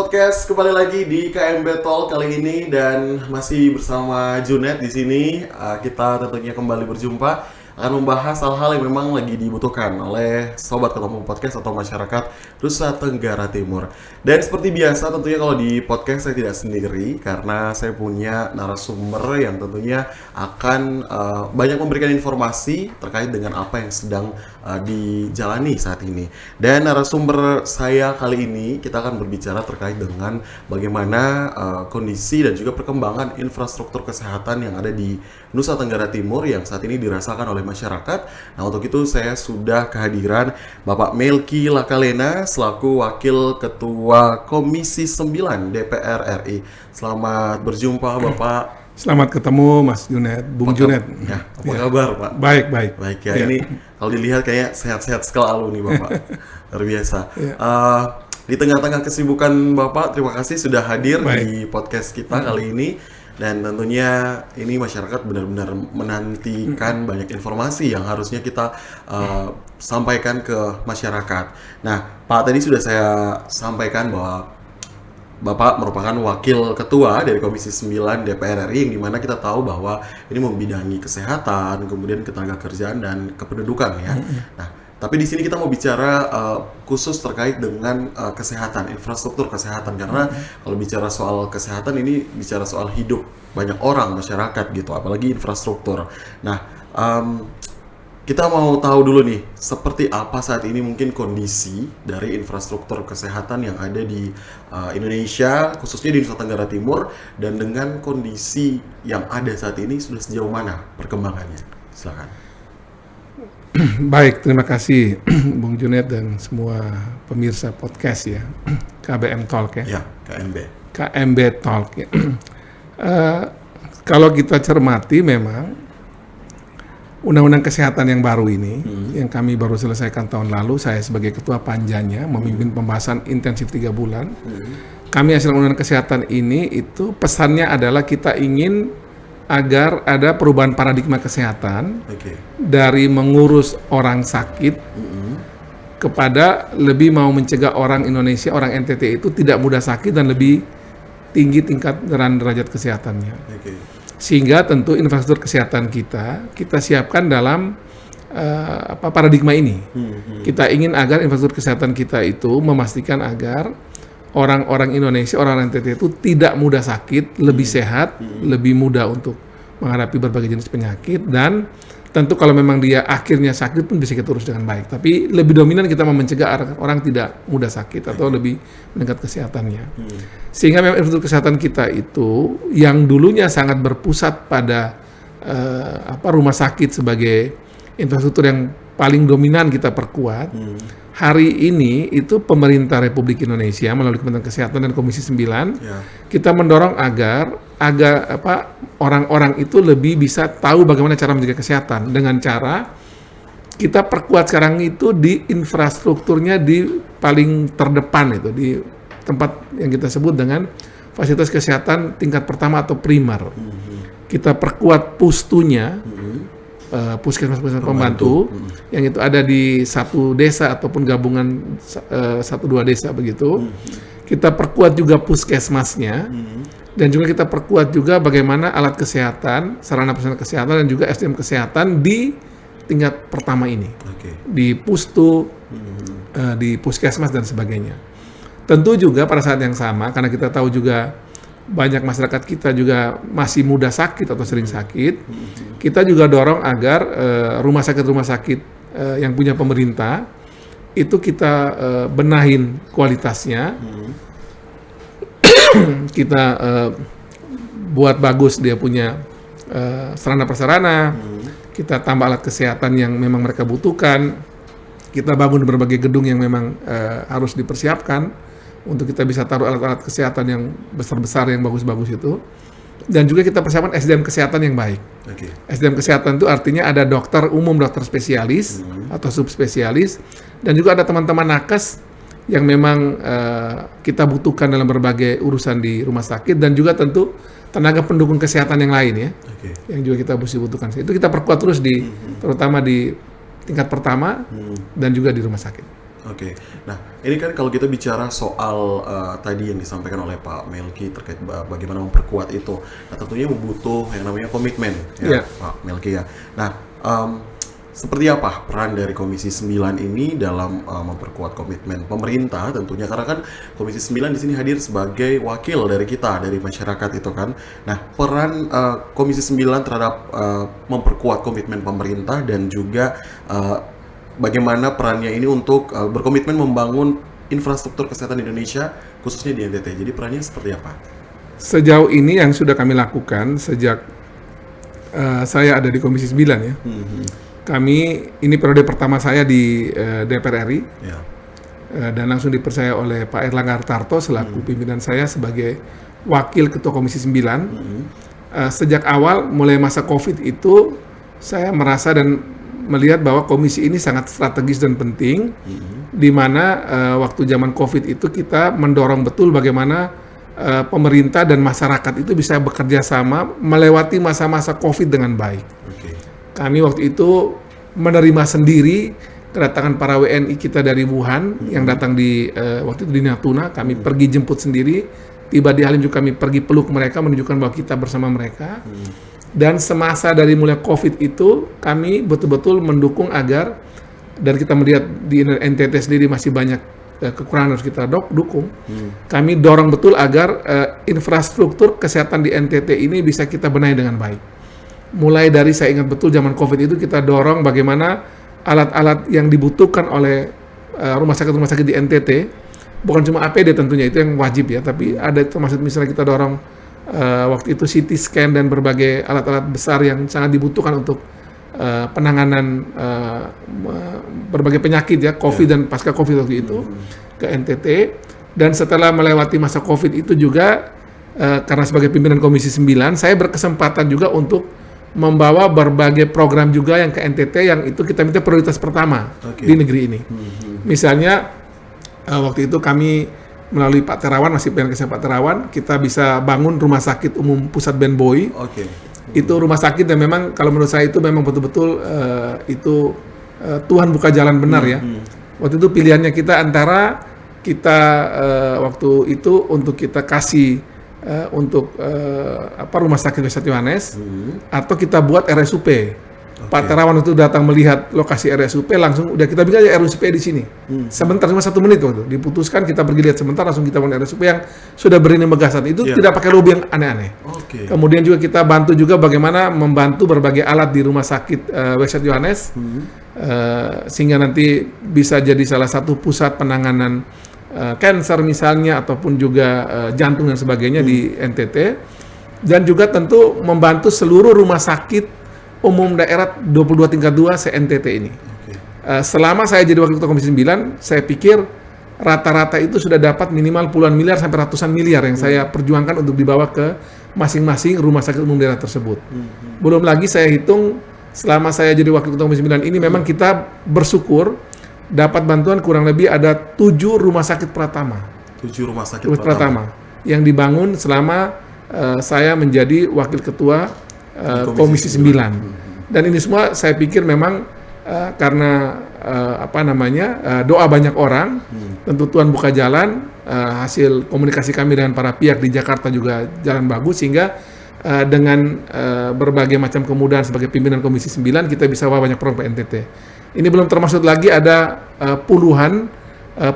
Podcast kembali lagi di KMB Talk kali ini dan masih bersama Junet di sini. Kita tentunya kembali berjumpa akan membahas hal-hal yang memang lagi dibutuhkan oleh Sobat Ketemu Podcast atau masyarakat Nusa Tenggara Timur. Dan seperti biasa tentunya kalau di podcast saya tidak sendiri karena saya punya narasumber yang tentunya akan banyak memberikan informasi terkait dengan apa yang sedang dijalani saat ini. Dan narasumber saya kali ini kita akan berbicara terkait dengan bagaimana kondisi dan juga perkembangan infrastruktur kesehatan yang ada di Nusa Tenggara Timur yang saat ini dirasakan oleh masyarakat. Nah, untuk itu saya sudah kehadiran Bapak Melki Lakalena selaku Wakil Ketua Komisi 9 DPR RI. Selamat berjumpa Bapak. Selamat ketemu Mas Junet, Bung Junet. Ya, apa kabar Pak? Baik. Baik ya, ini kalau dilihat kayak sehat-sehat selalu nih Bapak. Luar biasa. Di tengah-tengah kesibukan Bapak, terima kasih sudah hadir di podcast kita kali ini. Dan tentunya ini masyarakat benar-benar menantikan banyak informasi yang harusnya kita sampaikan ke masyarakat. Nah, Pak, tadi sudah saya sampaikan bahwa Bapak merupakan wakil ketua dari Komisi 9 DPR RI yang dimana kita tahu bahwa ini membidangi kesehatan, kemudian ketenagakerjaan dan kependudukan ya. Nah, tapi di sini kita mau bicara khusus terkait dengan kesehatan, infrastruktur kesehatan karena kalau bicara soal kesehatan ini bicara soal hidup banyak orang masyarakat gitu, apalagi infrastruktur. Nah, kita mau tahu dulu nih seperti apa saat ini mungkin kondisi dari infrastruktur kesehatan yang ada di Indonesia, khususnya di Nusa Tenggara Timur, dan dengan kondisi yang ada saat ini sudah sejauh mana perkembangannya? Silakan. Baik, terima kasih Bung Junet dan semua pemirsa podcast ya, KBM Talk ya. Ya, KMB Talk ya. Kalau kita cermati memang Undang-Undang Kesehatan yang baru ini, yang kami baru selesaikan tahun lalu, saya sebagai Ketua Panjanya memimpin pembahasan intensif 3 bulan. Kami hasil Undang-Undang Kesehatan ini itu pesannya adalah kita ingin agar ada perubahan paradigma kesehatan dari mengurus orang sakit kepada lebih mau mencegah orang Indonesia, orang NTT itu tidak mudah sakit dan lebih tinggi tingkat derajat kesehatannya. Sehingga tentu infrastruktur kesehatan kita siapkan dalam paradigma ini. Kita ingin agar infrastruktur kesehatan kita itu memastikan agar orang-orang Indonesia, orang NTT itu tidak mudah sakit, lebih sehat, lebih mudah untuk menghadapi berbagai jenis penyakit, dan tentu kalau memang dia akhirnya sakit pun bisa kita urus dengan baik. Tapi lebih dominan kita mau mencegah orang tidak mudah sakit atau lebih meningkat kesehatannya. Sehingga memang infrastruktur kesehatan kita itu yang dulunya sangat berpusat pada rumah sakit sebagai infrastruktur yang paling dominan kita perkuat. Hari ini itu pemerintah Republik Indonesia melalui Kementerian Kesehatan dan Komisi 9 kita mendorong agar orang-orang itu lebih bisa tahu bagaimana cara menjaga kesehatan dengan cara kita perkuat sekarang itu di infrastrukturnya di paling terdepan itu di tempat yang kita sebut dengan fasilitas kesehatan tingkat pertama atau primer. Kita perkuat pustunya, puskesmas pembantu yang itu ada di satu desa ataupun gabungan 1-2 desa begitu. Kita perkuat juga puskesmasnya dan juga kita perkuat juga bagaimana alat kesehatan, sarana prasarana kesehatan dan juga SDM kesehatan di tingkat pertama ini, di pustu, di puskesmas dan sebagainya. Tentu juga pada saat yang sama karena kita tahu juga banyak masyarakat kita juga masih mudah sakit atau sering sakit, kita juga dorong agar rumah sakit yang punya pemerintah itu kita benahin kualitasnya, kita buat bagus dia punya sarana prasarana, kita tambah alat kesehatan yang memang mereka butuhkan, kita bangun berbagai gedung yang memang harus dipersiapkan untuk kita bisa taruh alat-alat kesehatan yang besar-besar yang bagus-bagus itu, dan juga kita persiapkan SDM kesehatan yang baik. SDM kesehatan itu artinya ada dokter umum, dokter spesialis atau subspesialis, dan juga ada teman-teman nakes yang memang kita butuhkan dalam berbagai urusan di rumah sakit, dan juga tentu tenaga pendukung kesehatan yang lain ya, yang juga kita mesti butuhkan. Itu kita perkuat terus terutama di tingkat pertama dan juga di rumah sakit. Oke. Nah, ini kan kalau kita bicara soal tadi yang disampaikan oleh Pak Melki terkait bagaimana memperkuat itu. Nah, tentunya butuh yang namanya komitmen ya, Pak Melki ya. Nah, seperti apa peran dari Komisi 9 ini dalam memperkuat komitmen pemerintah tentunya, karena kan Komisi 9 di sini hadir sebagai wakil dari kita, dari masyarakat itu kan. Nah, peran Komisi 9 terhadap memperkuat komitmen pemerintah dan juga bagaimana perannya ini untuk berkomitmen membangun infrastruktur kesehatan Indonesia khususnya di NTT. Jadi perannya seperti apa? Sejauh ini yang sudah kami lakukan sejak saya ada di Komisi 9 ya. Kami, ini periode pertama saya di DPR RI, dan langsung dipercaya oleh Pak Erlangga Hartarto selaku pimpinan saya sebagai wakil Ketua Komisi 9. Sejak awal, mulai masa COVID itu, saya merasa dan melihat bahwa komisi ini sangat strategis dan penting, di mana waktu zaman COVID itu kita mendorong betul bagaimana pemerintah dan masyarakat itu bisa bekerja sama melewati masa-masa COVID dengan baik. Kami waktu itu menerima sendiri kedatangan para WNI kita dari Wuhan yang datang di waktu itu di Natuna. Kami pergi jemput sendiri, tiba di Halim juga kami pergi peluk mereka, menunjukkan bahwa kita bersama mereka. Dan semasa dari mulai COVID itu kami betul-betul mendukung agar, dan kita melihat di NTT sendiri masih banyak kekurangan harus kita dukung. Kami dorong betul agar infrastruktur kesehatan di NTT ini bisa kita benahi dengan baik. Mulai dari saya ingat betul zaman COVID itu kita dorong bagaimana alat-alat yang dibutuhkan oleh rumah sakit di NTT, bukan cuma APD tentunya itu yang wajib ya, tapi ada termasuk misalnya kita dorong waktu itu CT scan dan berbagai alat-alat besar yang sangat dibutuhkan untuk penanganan berbagai penyakit ya, COVID dan pasca COVID waktu itu ke NTT. Dan setelah melewati masa COVID itu juga karena sebagai pimpinan Komisi 9 saya berkesempatan juga untuk membawa berbagai program juga yang ke NTT yang itu kita minta prioritas pertama di negeri ini. Misalnya waktu itu kami melalui Pak Terawan, masih pengen kesehatan Pak Terawan, kita bisa bangun rumah sakit umum pusat Ben Boy. Itu rumah sakit yang memang kalau menurut saya itu memang betul-betul itu Tuhan buka jalan benar ya. Waktu itu pilihannya kita antara kita waktu itu untuk kita kasih untuk rumah sakit Wesat Yohanes atau kita buat RSUP. Pak Terawan itu datang melihat lokasi RSUP, langsung udah kita bikin aja RSUP di sini. Sebentar, cuma 1 menit waktu diputuskan, kita pergi lihat sebentar, langsung kita bangun RSUP yang sudah berini megasan. Itu tidak pakai lobby yang aneh-aneh. Kemudian juga kita bantu juga bagaimana membantu berbagai alat di rumah sakit Wesat Yohanes, sehingga nanti bisa jadi salah satu pusat penanganan cancer misalnya, ataupun juga jantung dan sebagainya di NTT. Dan juga tentu membantu seluruh rumah sakit umum daerah 22 tingkat 2 se-NTT ini. Selama saya jadi wakil ketua Komisi 9, saya pikir rata-rata itu sudah dapat minimal puluhan miliar sampai ratusan miliar yang saya perjuangkan untuk dibawa ke masing-masing rumah sakit umum daerah tersebut. Belum lagi saya hitung selama saya jadi wakil ketua Komisi 9 ini memang kita bersyukur dapat bantuan kurang lebih ada 7 rumah sakit Pratama. 7 rumah sakit Pratama yang dibangun selama saya menjadi wakil ketua Komisi 9. Dan ini semua saya pikir memang karena doa banyak orang, tentu Tuhan buka jalan, hasil komunikasi kami dengan para pihak di Jakarta juga jalan bagus, sehingga dengan berbagai macam kemudahan sebagai pimpinan Komisi 9 kita bisa bawa banyak program NTT. Ini belum termasuk lagi ada puluhan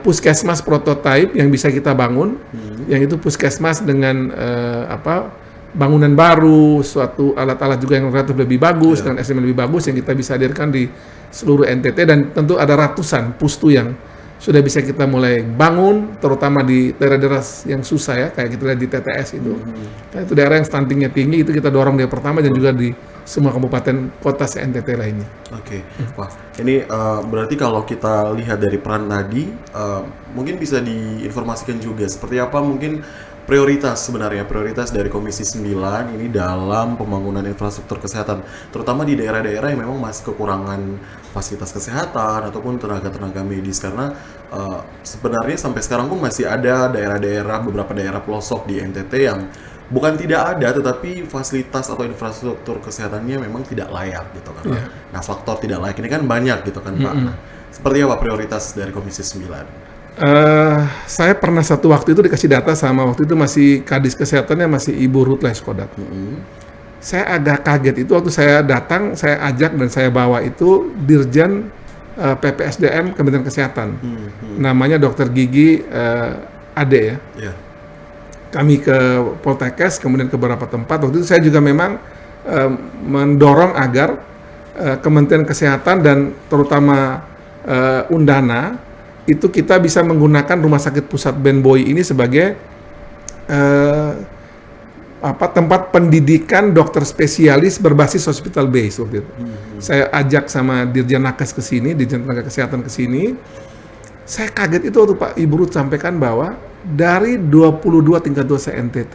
puskesmas prototipe yang bisa kita bangun, yang itu puskesmas dengan bangunan baru, suatu alat-alat juga yang relatif lebih bagus, dan SDM lebih bagus yang kita bisa hadirkan di seluruh NTT, dan tentu ada ratusan pustu yang sudah bisa kita mulai bangun, terutama di daerah-daerah yang susah ya, kayak kita lihat di TTS itu. Nah, itu daerah yang stuntingnya tinggi, itu kita dorong dia pertama, dan juga di semua kabupaten kota se-NTT lainnya. Wah, ini berarti kalau kita lihat dari peran tadi, mungkin bisa diinformasikan juga seperti apa mungkin prioritas dari Komisi 9 ini dalam pembangunan infrastruktur kesehatan, terutama di daerah-daerah yang memang masih kekurangan fasilitas kesehatan ataupun tenaga-tenaga medis, karena sebenarnya sampai sekarang pun masih ada beberapa daerah pelosok di NTT yang bukan tidak ada, tetapi fasilitas atau infrastruktur kesehatannya memang tidak layak gitu kan. Nah, faktor tidak layak ini kan banyak gitu kan Pak. Nah, Seperti apa prioritas dari Komisi 9? Saya pernah satu waktu itu dikasih data sama waktu itu masih Kadis Kesehatannya masih Ibu Ruth Leskodat. Saya agak kaget itu waktu saya datang, saya ajak dan saya bawa itu Dirjen PPSDM Kementerian Kesehatan. Namanya Dr. Gigi Ade ya. Yeah. Kami ke Poltekkes, kemudian ke beberapa tempat. Waktu itu saya juga memang mendorong agar Kementerian Kesehatan dan terutama Undana itu kita bisa menggunakan Rumah Sakit Pusat Ben Boy ini sebagai tempat pendidikan dokter spesialis berbasis hospital base waktu itu. Saya ajak sama Dirjen Nakes ke sini, Dirjen Tenaga Kesehatan ke sini. Saya kaget itu waktu Pak Ibu Ruth sampaikan bahwa dari 22 tingkat 2 se-NTT,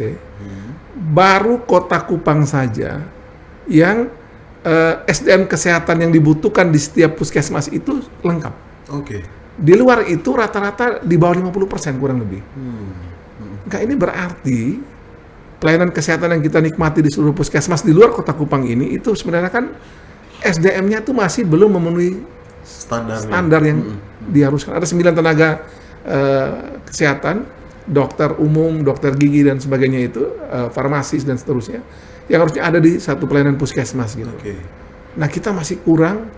baru Kota Kupang saja yang SDM kesehatan yang dibutuhkan di setiap puskesmas itu lengkap. Oke. Di luar itu rata-rata di bawah 50% kurang lebih. Enggak, ini berarti pelayanan kesehatan yang kita nikmati di seluruh puskesmas di luar Kota Kupang ini itu sebenarnya kan SDM-nya itu masih belum memenuhi standar yang diharuskan. Ada 9 tenaga kesehatan, dokter umum, dokter gigi dan sebagainya itu, farmasis dan seterusnya, yang harusnya ada di satu pelayanan puskesmas gitu. Nah, kita masih kurang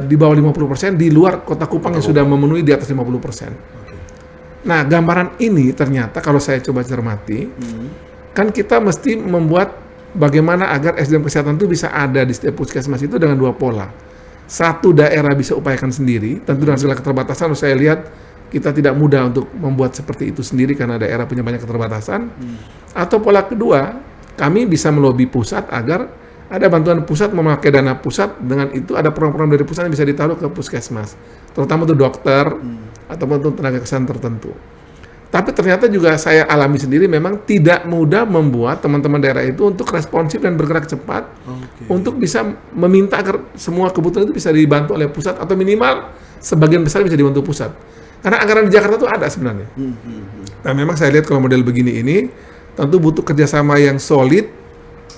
di bawah 50%, di luar Kota Kupang yang sudah memenuhi di atas 50%. Nah, gambaran ini ternyata kalau saya coba cermati, kan kita mesti membuat bagaimana agar SDM kesehatan itu bisa ada di setiap puskesmas itu dengan 2 pola. Satu, daerah bisa upayakan sendiri, tentu dengan segala keterbatasan. Saya lihat kita tidak mudah untuk membuat seperti itu sendiri karena daerah punya banyak keterbatasan. Atau pola kedua, kami bisa melobi pusat agar ada bantuan pusat memakai dana pusat, dengan itu ada program-program dari pusat yang bisa ditaruh ke puskesmas, terutama untuk dokter ataupun untuk tenaga kesehatan tertentu. Tapi ternyata juga saya alami sendiri memang tidak mudah membuat teman-teman daerah itu untuk responsif dan bergerak cepat untuk bisa meminta agar semua kebutuhan itu bisa dibantu oleh pusat atau minimal sebagian besar bisa dibantu pusat. Karena anggaran di Jakarta itu ada sebenarnya. Nah, memang saya lihat kalau model begini ini tentu butuh kerjasama yang solid,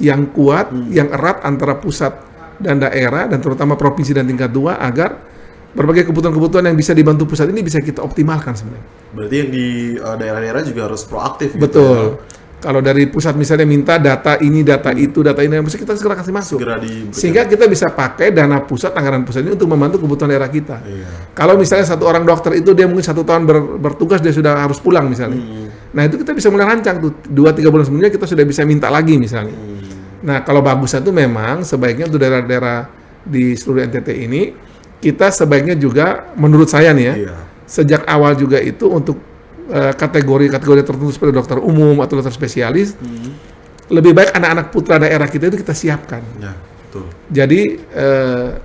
yang kuat, yang erat antara pusat dan daerah dan terutama provinsi dan tingkat 2 agar berbagai kebutuhan-kebutuhan yang bisa dibantu pusat ini bisa kita optimalkan sebenarnya. Berarti yang di daerah-daerah juga harus proaktif. Betul. Gitu ya? Kalau dari pusat misalnya minta data ini, data itu, data ini, mesti kita segera kasih masuk. Sehingga kita bisa pakai dana pusat, anggaran pusat ini untuk membantu kebutuhan daerah kita. Kalau misalnya satu orang dokter itu dia mungkin 1 tahun bertugas, dia sudah harus pulang misalnya. Nah, itu kita bisa mulai rancang tuh, 2-3 bulan sebelumnya kita sudah bisa minta lagi misalnya. Nah, kalau bagusnya itu memang sebaiknya untuk daerah-daerah di seluruh NTT ini, kita sebaiknya juga, menurut saya nih ya, sejak awal juga itu untuk kategori-kategori tertentu seperti dokter umum atau dokter spesialis, lebih baik anak-anak putra daerah kita itu kita siapkan. Ya, betul. Jadi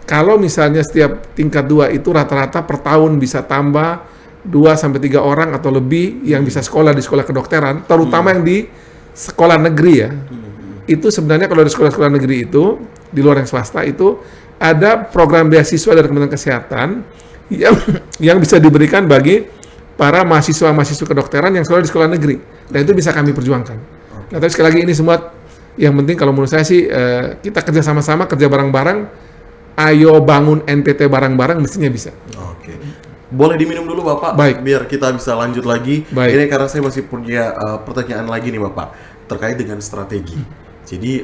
kalau misalnya setiap tingkat 2 itu rata-rata per tahun bisa tambah 2-3 orang atau lebih yang bisa sekolah di sekolah kedokteran, terutama yang di sekolah negeri ya. Itu sebenarnya kalau di sekolah-sekolah negeri itu, di luar yang swasta itu, ada program beasiswa dari Kementerian Kesehatan yang bisa diberikan bagi para mahasiswa-mahasiswa kedokteran yang sekolah di sekolah negeri. Dan itu bisa kami perjuangkan. Nah, tapi sekali lagi ini semua yang penting kalau menurut saya sih kita kerja sama-sama, kerja bareng-bareng. Ayo bangun NTT bareng-bareng, mestinya bisa. Oke. Boleh diminum dulu Bapak? Baik. Biar kita bisa lanjut lagi. Baik. Ini karena saya masih punya pertanyaan lagi nih Bapak, terkait dengan strategi. Jadi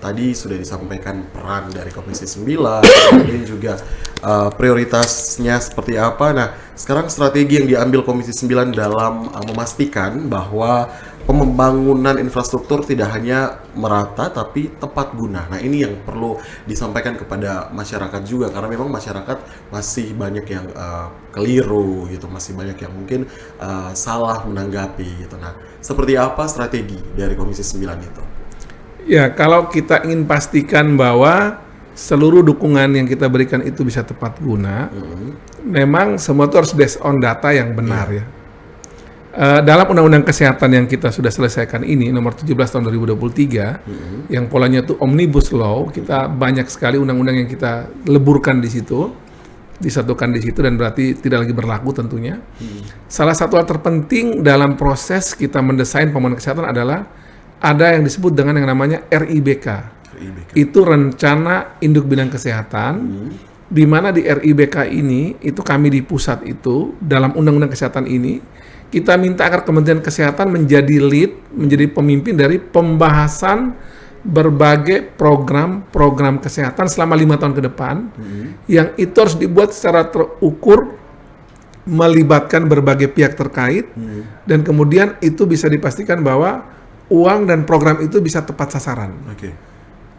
tadi sudah disampaikan peran dari Komisi 9, kemudian juga prioritasnya seperti apa. Nah, sekarang strategi yang diambil Komisi 9 dalam memastikan bahwa pembangunan infrastruktur tidak hanya merata tapi tepat guna. Nah, ini yang perlu disampaikan kepada masyarakat juga, karena memang masyarakat masih banyak yang keliru gitu, masih banyak yang mungkin salah menanggapi gitu. Nah, seperti apa strategi dari Komisi 9 itu? Ya, kalau kita ingin pastikan bahwa seluruh dukungan yang kita berikan itu bisa tepat guna, memang semua itu harus based on data yang benar ya. Dalam Undang-Undang Kesehatan yang kita sudah selesaikan ini, nomor 17 tahun 2023, yang polanya itu Omnibus Law, kita banyak sekali undang-undang yang kita leburkan di situ, disatukan di situ dan berarti tidak lagi berlaku tentunya. Salah satu hal terpenting dalam proses kita mendesain pembangunan kesehatan adalah ada yang disebut dengan yang namanya RIBK. Itu Rencana Induk Bidang Kesehatan di mana di RIBK ini, itu kami di pusat itu, dalam Undang-Undang Kesehatan ini, kita minta agar Kementerian Kesehatan menjadi lead, menjadi pemimpin dari pembahasan berbagai program kesehatan selama 5 tahun ke depan, yang itu harus dibuat secara terukur, melibatkan berbagai pihak terkait, dan kemudian itu bisa dipastikan bahwa uang dan program itu bisa tepat sasaran.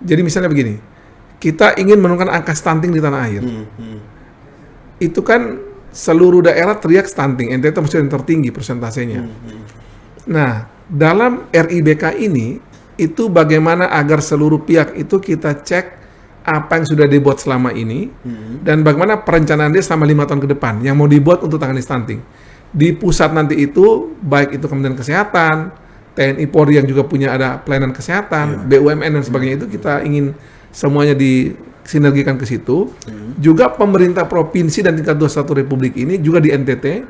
Jadi misalnya begini, kita ingin menurunkan angka stunting di tanah air. Itu kan seluruh daerah teriak stunting, NTT masih yang tertinggi persentasenya. Nah, dalam RIBK ini, itu bagaimana agar seluruh pihak itu kita cek apa yang sudah dibuat selama ini, dan bagaimana perencanaan dia selama 5 tahun ke depan, yang mau dibuat untuk tangani stunting. Di pusat nanti itu, baik itu Kementerian Kesehatan, TNI Polri yang juga punya ada pelayanan kesehatan, BUMN dan sebagainya, itu kita ingin semuanya disinergikan ke situ. Juga pemerintah provinsi dan tingkat 21 Republik ini juga di NTT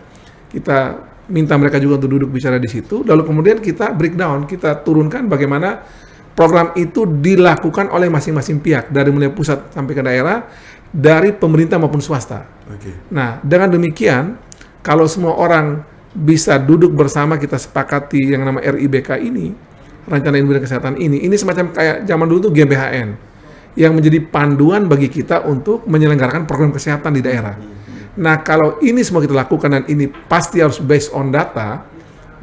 kita minta mereka juga untuk duduk bicara di situ. Lalu kemudian kita breakdown, kita turunkan bagaimana program itu dilakukan oleh masing-masing pihak dari mulai pusat sampai ke daerah, dari pemerintah maupun swasta. Nah, dengan demikian kalau semua orang bisa duduk bersama, kita sepakati yang nama RIBK ini, Rencana Induk Kesehatan ini semacam kayak zaman dulu tuh GBHN, yang menjadi panduan bagi kita untuk menyelenggarakan program kesehatan di daerah. Nah, kalau ini semua kita lakukan dan ini pasti harus based on data,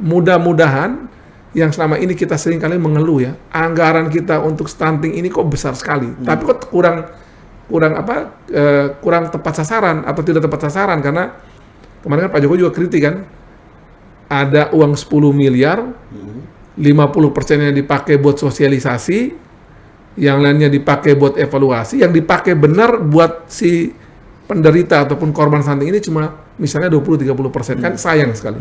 mudah-mudahan yang selama ini kita sering kali mengeluh ya, anggaran kita untuk stunting ini kok besar sekali, tapi kok kurang tepat sasaran atau tidak tepat sasaran, karena kemarin kan Pak Jokowi juga kritik kan, ada uang 10 miliar, 50%-nya dipakai buat sosialisasi, yang lainnya dipakai buat evaluasi, yang dipakai benar buat si penderita ataupun korban stunting ini cuma misalnya 20-30%, kan sayang sekali.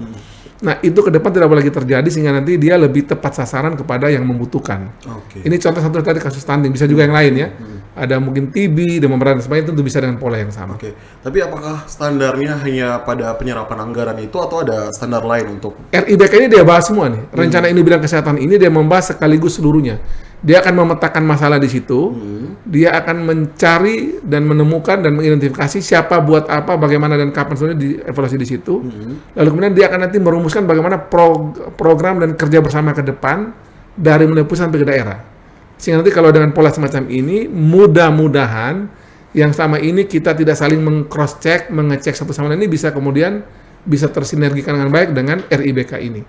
Nah, itu ke depan tidak boleh lagi terjadi sehingga nanti dia lebih tepat sasaran kepada yang membutuhkan. Ini contoh satu tadi kasus stunting, bisa juga yang lain ya. Ada mungkin TB, demam berdarah, dan sebagainya, itu bisa dengan pola yang sama. Tapi apakah standarnya hanya pada penyerapan anggaran itu atau ada standar lain untuk RIBK ini dia bahas semua nih. Rencana Induk Bidang Kesehatan ini dia membahas sekaligus seluruhnya. Dia akan memetakan masalah di situ. Dia akan mencari dan menemukan dan mengidentifikasi siapa buat apa, bagaimana dan kapan sebenarnya dievaluasi di situ. Lalu kemudian dia akan nanti merumuskan bagaimana program dan kerja bersama ke depan dari mulai pusat sampai ke daerah. Sehingga nanti kalau dengan pola semacam ini, mudah-mudahan yang selama ini kita tidak saling meng-cross check, mengecek satu sama lain, ini bisa kemudian bisa tersinergikan dengan baik dengan RIBK ini.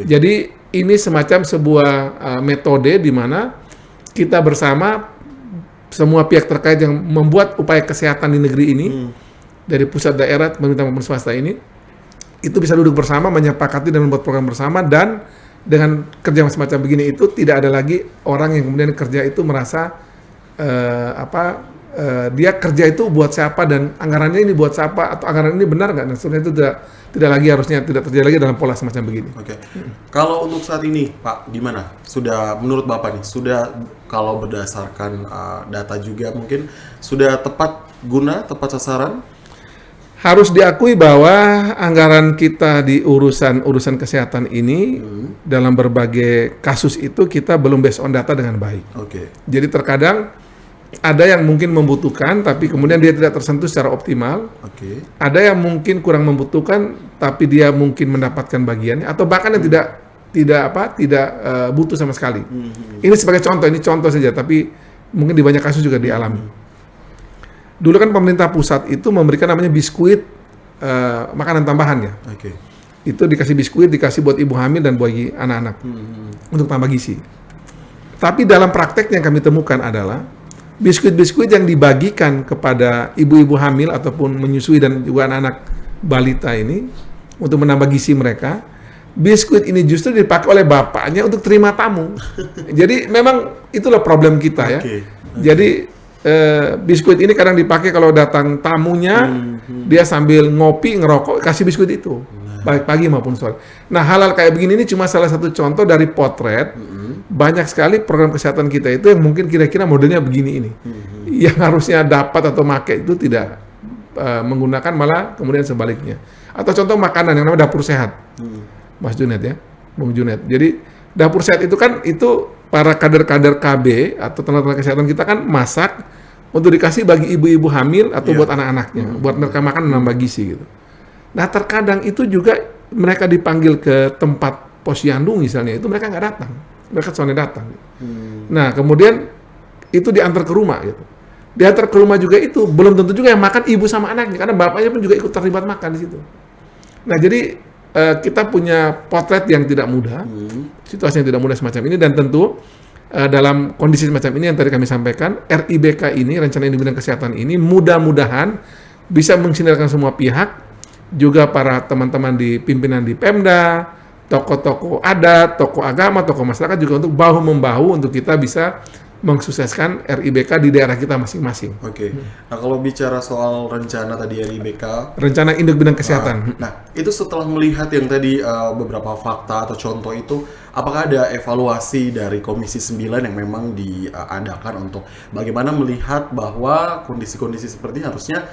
Jadi ini semacam sebuah metode di mana kita bersama semua pihak terkait yang membuat upaya kesehatan di negeri ini, dari pusat, daerah, pemerintah maupun swasta ini, itu bisa duduk bersama, menyepakati dan membuat program bersama, dan dengan kerja semacam begini itu tidak ada lagi orang yang kemudian kerja itu merasa dia kerja itu buat siapa dan anggarannya ini buat siapa atau anggaran ini benar nggak, dan sebenarnya itu tidak lagi, harusnya tidak terjadi lagi dalam pola semacam begini. Kalau untuk saat ini Pak, gimana? Sudah menurut Bapak nih, sudah kalau berdasarkan data juga mungkin sudah tepat guna, tepat sasaran? Harus diakui bahwa anggaran kita di urusan kesehatan ini dalam berbagai kasus itu kita belum based on data dengan baik. Jadi terkadang ada yang mungkin membutuhkan tapi kemudian dia tidak tersentuh secara optimal. Ada yang mungkin kurang membutuhkan tapi dia mungkin mendapatkan bagiannya, atau bahkan yang tidak butuh sama sekali. Ini sebagai contoh, ini contoh saja, tapi mungkin di banyak kasus juga dialami. Dulu kan pemerintah pusat itu memberikan namanya biskuit makanan tambahan ya. Itu dikasih biskuit, dikasih buat ibu hamil dan buat anak-anak untuk tambah gizi. Tapi dalam praktek yang kami temukan adalah biskuit-biskuit yang dibagikan kepada ibu-ibu hamil ataupun menyusui dan juga anak-anak balita ini untuk menambah gizi mereka, biskuit ini justru dipakai oleh bapaknya untuk terima tamu. Jadi memang itulah problem kita ya. Jadi biskuit ini kadang dipakai kalau datang tamunya, dia sambil ngopi, ngerokok, kasih biskuit itu, baik pagi maupun sore. Nah, hal-hal kayak begini ini cuma salah satu contoh dari potret. Banyak sekali program kesehatan kita itu yang mungkin kira-kira modelnya begini ini. Yang harusnya dapat atau make itu tidak menggunakan, malah kemudian sebaliknya. Atau contoh makanan yang namanya dapur sehat, Mas Junet ya, Bung Junet. Jadi dapur sehat itu kan itu para kader-kader KB atau tenaga kesehatan kita kan masak, untuk dikasih bagi ibu-ibu hamil atau buat anak-anaknya, buat mereka makan menambah gizi gitu. Nah terkadang itu juga mereka dipanggil ke tempat posyandu misalnya, itu mereka nggak datang, mereka soalnya datang. Nah kemudian itu diantar ke rumah gitu. Diantar ke rumah juga itu belum tentu juga yang makan ibu sama anaknya, karena bapaknya pun juga ikut terlibat makan di situ. Nah jadi kita punya potret yang tidak mudah, situasi yang tidak mudah semacam ini, dan tentu dalam kondisi semacam ini yang tadi kami sampaikan, RIBK ini, Rencana Induk Bidang Kesehatan ini, mudah-mudahan bisa mensinergikan semua pihak, juga para teman-teman di pimpinan di Pemda, tokoh-tokoh adat, tokoh agama, tokoh masyarakat juga untuk bahu-membahu untuk kita bisa mensukseskan RIBK di daerah kita masing-masing. Oke. Nah, kalau bicara soal rencana tadi RIBK, Rencana Induk Bidang Kesehatan. Nah, itu setelah melihat yang tadi beberapa fakta atau contoh itu, apakah ada evaluasi dari Komisi 9 yang memang diadakan untuk bagaimana melihat bahwa kondisi-kondisi seperti harusnya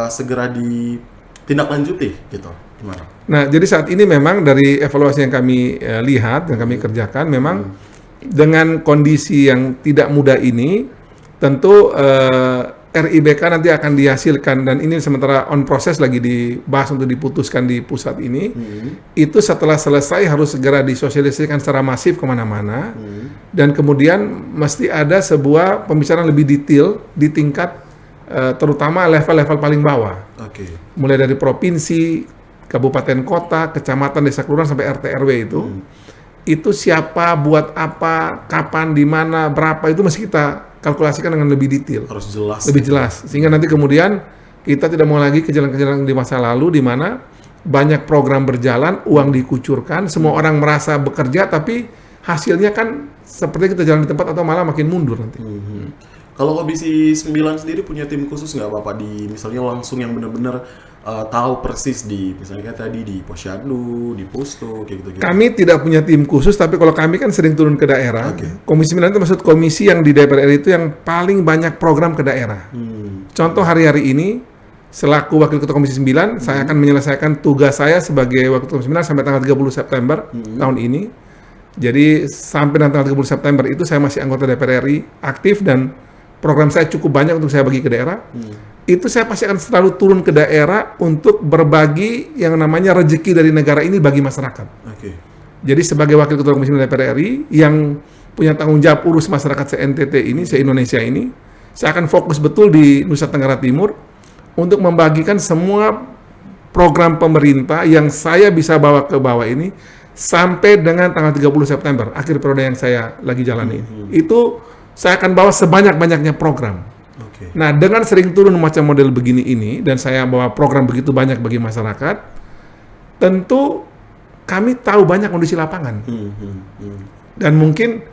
segera ditindaklanjuti gitu? Gimana? Nah, jadi saat ini memang dari evaluasi yang kami lihat, yang kami kerjakan, memang dengan kondisi yang tidak mudah ini, tentu RIBK nanti akan dihasilkan, dan ini sementara on proses lagi dibahas untuk diputuskan di pusat ini. Itu setelah selesai harus segera disosialisasikan secara masif kemana-mana, dan kemudian mesti ada sebuah pembicaraan lebih detail di tingkat terutama level-level paling bawah. Mulai dari provinsi, kabupaten kota, kecamatan, desa kelurahan sampai RT RW itu siapa, buat apa, kapan, di mana, berapa, itu mesti kita kalkulasikan dengan lebih detail. Harus jelas. Lebih jelas. Sehingga nanti kemudian kita tidak mau lagi kejadian-kejadian di masa lalu di mana banyak program berjalan, uang dikucurkan, semua orang merasa bekerja, tapi hasilnya kan seperti kita jalan di tempat atau malah makin mundur nanti. Kalau Komisi 9 sendiri punya tim khusus nggak Bapak di misalnya langsung yang benar-benar tahu persis di misalnya tadi di Posyandu, di Pustu, kayak gitu-gitu? Kami tidak punya tim khusus, tapi kalau kami kan sering turun ke daerah. Komisi 9 itu maksud komisi yang di DPR RI itu yang paling banyak program ke daerah. Contoh hari-hari ini, selaku Wakil Ketua Komisi 9, saya akan menyelesaikan tugas saya sebagai Wakil Ketua Komisi 9 sampai tanggal 30 September tahun ini. Jadi sampai tanggal 30 September itu saya masih anggota DPR RI aktif, dan program saya cukup banyak untuk saya bagi ke daerah. Itu saya pasti akan selalu turun ke daerah untuk berbagi yang namanya rezeki dari negara ini bagi masyarakat. Jadi sebagai Wakil Ketua Komisi 9 DPR RI yang punya tanggung jawab urus masyarakat se-NTT ini, se-Indonesia ini, saya akan fokus betul di Nusa Tenggara Timur untuk membagikan semua program pemerintah yang saya bisa bawa ke bawah ini sampai dengan tanggal 30 September, akhir periode yang saya lagi jalani. Itu saya akan bawa sebanyak-banyaknya program. Nah, dengan sering turun macam model begini ini, dan saya bawa program begitu banyak bagi masyarakat, tentu kami tahu banyak kondisi lapangan. Dan mungkin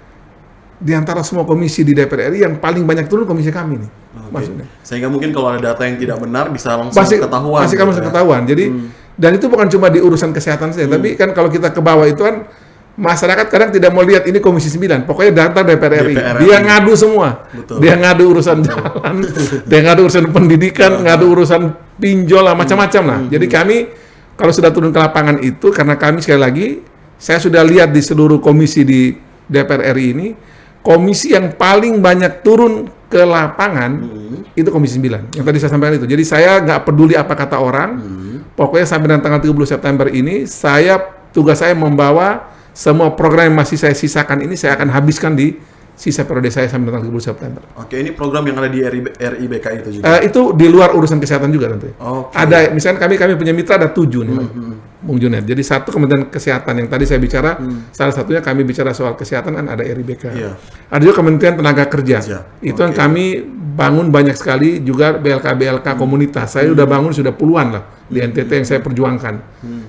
di antara semua komisi di DPR RI yang paling banyak turun komisi kami nih. Maksudnya. Sehingga mungkin kalau ada data yang tidak benar bisa langsung ketahuan. Pasti kan langsung ketahuan. Jadi, dan itu bukan cuma di urusan kesehatan saja, tapi kan kalau kita ke bawah itu kan masyarakat kadang tidak mau lihat ini Komisi 9. Pokoknya data DPR RI. Dia ngadu semua. Dia ngadu urusan jalan, dia ngadu urusan pendidikan, ngadu urusan pinjol lah, macam-macam lah. Jadi kami kalau sudah turun ke lapangan itu, karena kami sekali lagi, saya sudah lihat di seluruh komisi di DPR RI ini, komisi yang paling banyak turun ke lapangan itu Komisi 9. Yang tadi saya sampaikan itu. Jadi saya nggak peduli apa kata orang, pokoknya sampai dengan tanggal 30 September ini, tugas saya membawa semua program yang masih saya sisakan ini saya akan habiskan di sisa periode saya sampai tanggal 30 September. Ini program yang ada di RIBK itu juga? Itu di luar urusan kesehatan juga nanti. Ada, misalnya kami punya mitra ada 7 nih, Bung Junet. Jadi satu Kementerian Kesehatan yang tadi saya bicara, salah satunya kami bicara soal kesehatan kan ada RIBK. Ada juga Kementerian Tenaga Kerja. Itu yang kami bangun banyak sekali, juga BLK komunitas. Saya udah bangun sudah puluhan lah di NTT yang saya perjuangkan.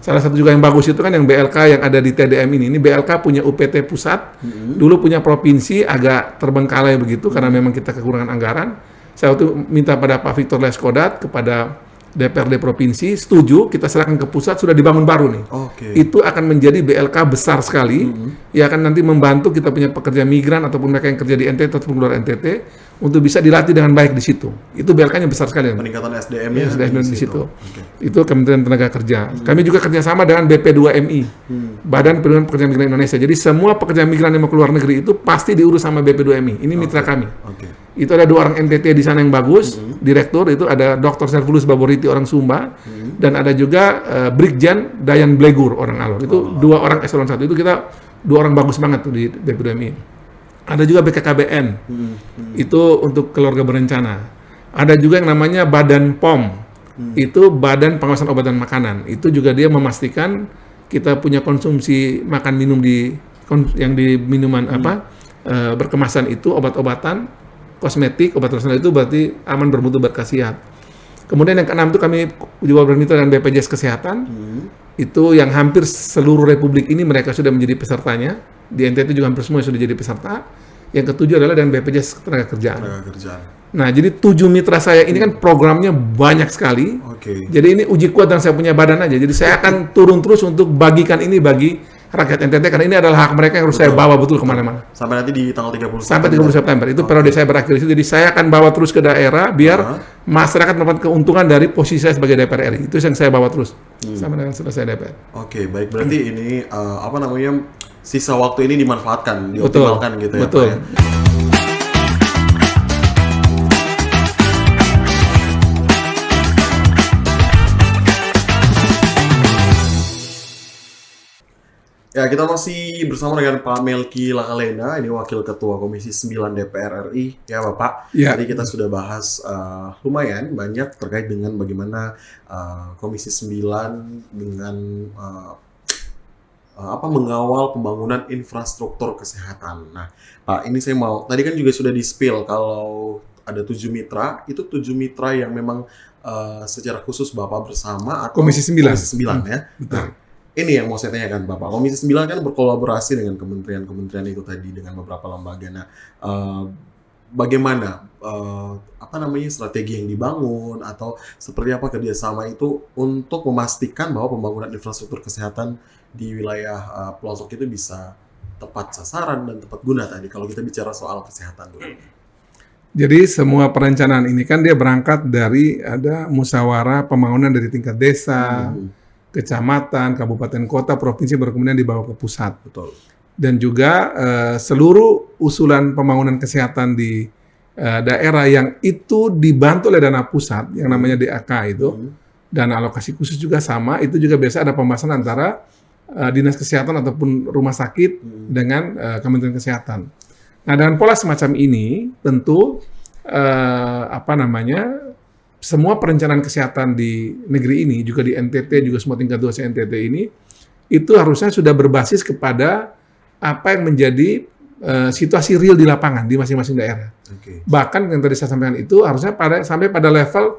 Salah satu juga yang bagus itu kan yang BLK yang ada di TDM ini. Ini BLK punya UPT pusat, dulu punya provinsi agak terbengkalai begitu karena memang kita kekurangan anggaran. Saya waktu minta pada Pak Victor Leskodat, kepada DPRD provinsi, setuju kita serahkan ke pusat, sudah dibangun baru nih. Itu akan menjadi BLK besar sekali, ya akan nanti membantu kita punya pekerja migran ataupun mereka yang kerja di NTT ataupun luar NTT untuk bisa dilatih dengan baik di situ. Itu BLK-nya besar sekali. Peningkatan SDM-nya SDM di situ. Okay. Itu Kementerian Tenaga Kerja. Kami juga kerjasama dengan BP2MI, Badan Perlindungan Pekerja Migran Indonesia. Jadi semua pekerja migran yang mau keluar negeri itu pasti diurus sama BP2MI. Ini mitra kami. Itu ada 2 orang NTT di sana yang bagus, direktur itu ada Dr. Servulus Baboriti orang Sumba, dan ada juga Brigjen Dayan Blegur orang Alor. Itu 2 orang eselon 1. Itu kita 2 orang bagus banget tuh di BP2MI. Ada juga BKKBN, itu untuk keluarga berencana. Ada juga yang namanya Badan POM, itu Badan Pengawasan Obat dan Makanan. Itu juga dia memastikan kita punya konsumsi makan minum yang di minuman berkemasan itu, obat-obatan, kosmetik, obat tradisional itu berarti aman, bermutu, berkhasiat. Kemudian yang ke-6 itu kami juga bermitra dengan BPJS Kesehatan, itu yang hampir seluruh Republik ini mereka sudah menjadi pesertanya. Di NTT juga hampir semua sudah jadi peserta. Yang ke-7 adalah dengan BPJS Tenaga Kerjaan. Nah, jadi 7 mitra saya ini kan programnya banyak sekali. Jadi ini uji kuat dan saya punya badan aja. Jadi saya akan turun terus untuk bagikan ini bagi rakyat NTT karena ini adalah hak mereka yang harus saya bawa betul kemana-mana. Sampai nanti di tanggal 30 September. Sampai 30 September. Itu periode saya berakhir di situ. Jadi saya akan bawa terus ke daerah biar masyarakat mendapat keuntungan dari posisi saya sebagai DPR RI. Itu yang saya bawa terus sampai dengan selesai DPR. Baik. Berarti ini sisa waktu ini dimanfaatkan, dioptimalkan gitu ya, Pak ya. Ya, kita masih bersama dengan Pak Melki Lakalena, ini Wakil Ketua Komisi 9 DPR RI, ya Bapak. Tadi kita sudah bahas lumayan banyak terkait dengan bagaimana Komisi 9 dengan mengawal pembangunan infrastruktur kesehatan. Nah, Pak, ini saya mau, tadi kan juga sudah di-spill kalau ada 7 mitra, itu 7 mitra yang memang secara khusus Bapak bersama atau Komisi 9 ya. Betul. Nah, ini yang mau saya tanyakan Bapak. Komisi 9 kan berkolaborasi dengan kementerian-kementerian itu tadi, dengan beberapa lembaga. Nah, bagaimana strategi yang dibangun atau seperti apa kerjasama itu untuk memastikan bahwa pembangunan infrastruktur kesehatan di wilayah pelosok itu bisa tepat sasaran dan tepat guna tadi kalau kita bicara soal kesehatan dulu. Jadi semua perencanaan ini kan dia berangkat dari ada musyawarah pembangunan dari tingkat desa, kecamatan, kabupaten, kota, provinsi, baru kemudian dibawa ke pusat. Betul. Dan juga seluruh usulan pembangunan kesehatan di daerah yang itu dibantu oleh dana pusat yang namanya DAK itu, dana alokasi khusus juga sama, itu juga biasa ada pembahasan antara dinas kesehatan ataupun rumah sakit dengan Kementerian Kesehatan. Nah, dengan pola semacam ini tentu semua perencanaan kesehatan di negeri ini, juga di NTT, juga semua tingkat 2 NTT ini, itu harusnya sudah berbasis kepada apa yang menjadi situasi real di lapangan di masing-masing daerah. Bahkan yang tadi saya sampaikan itu harusnya sampai pada level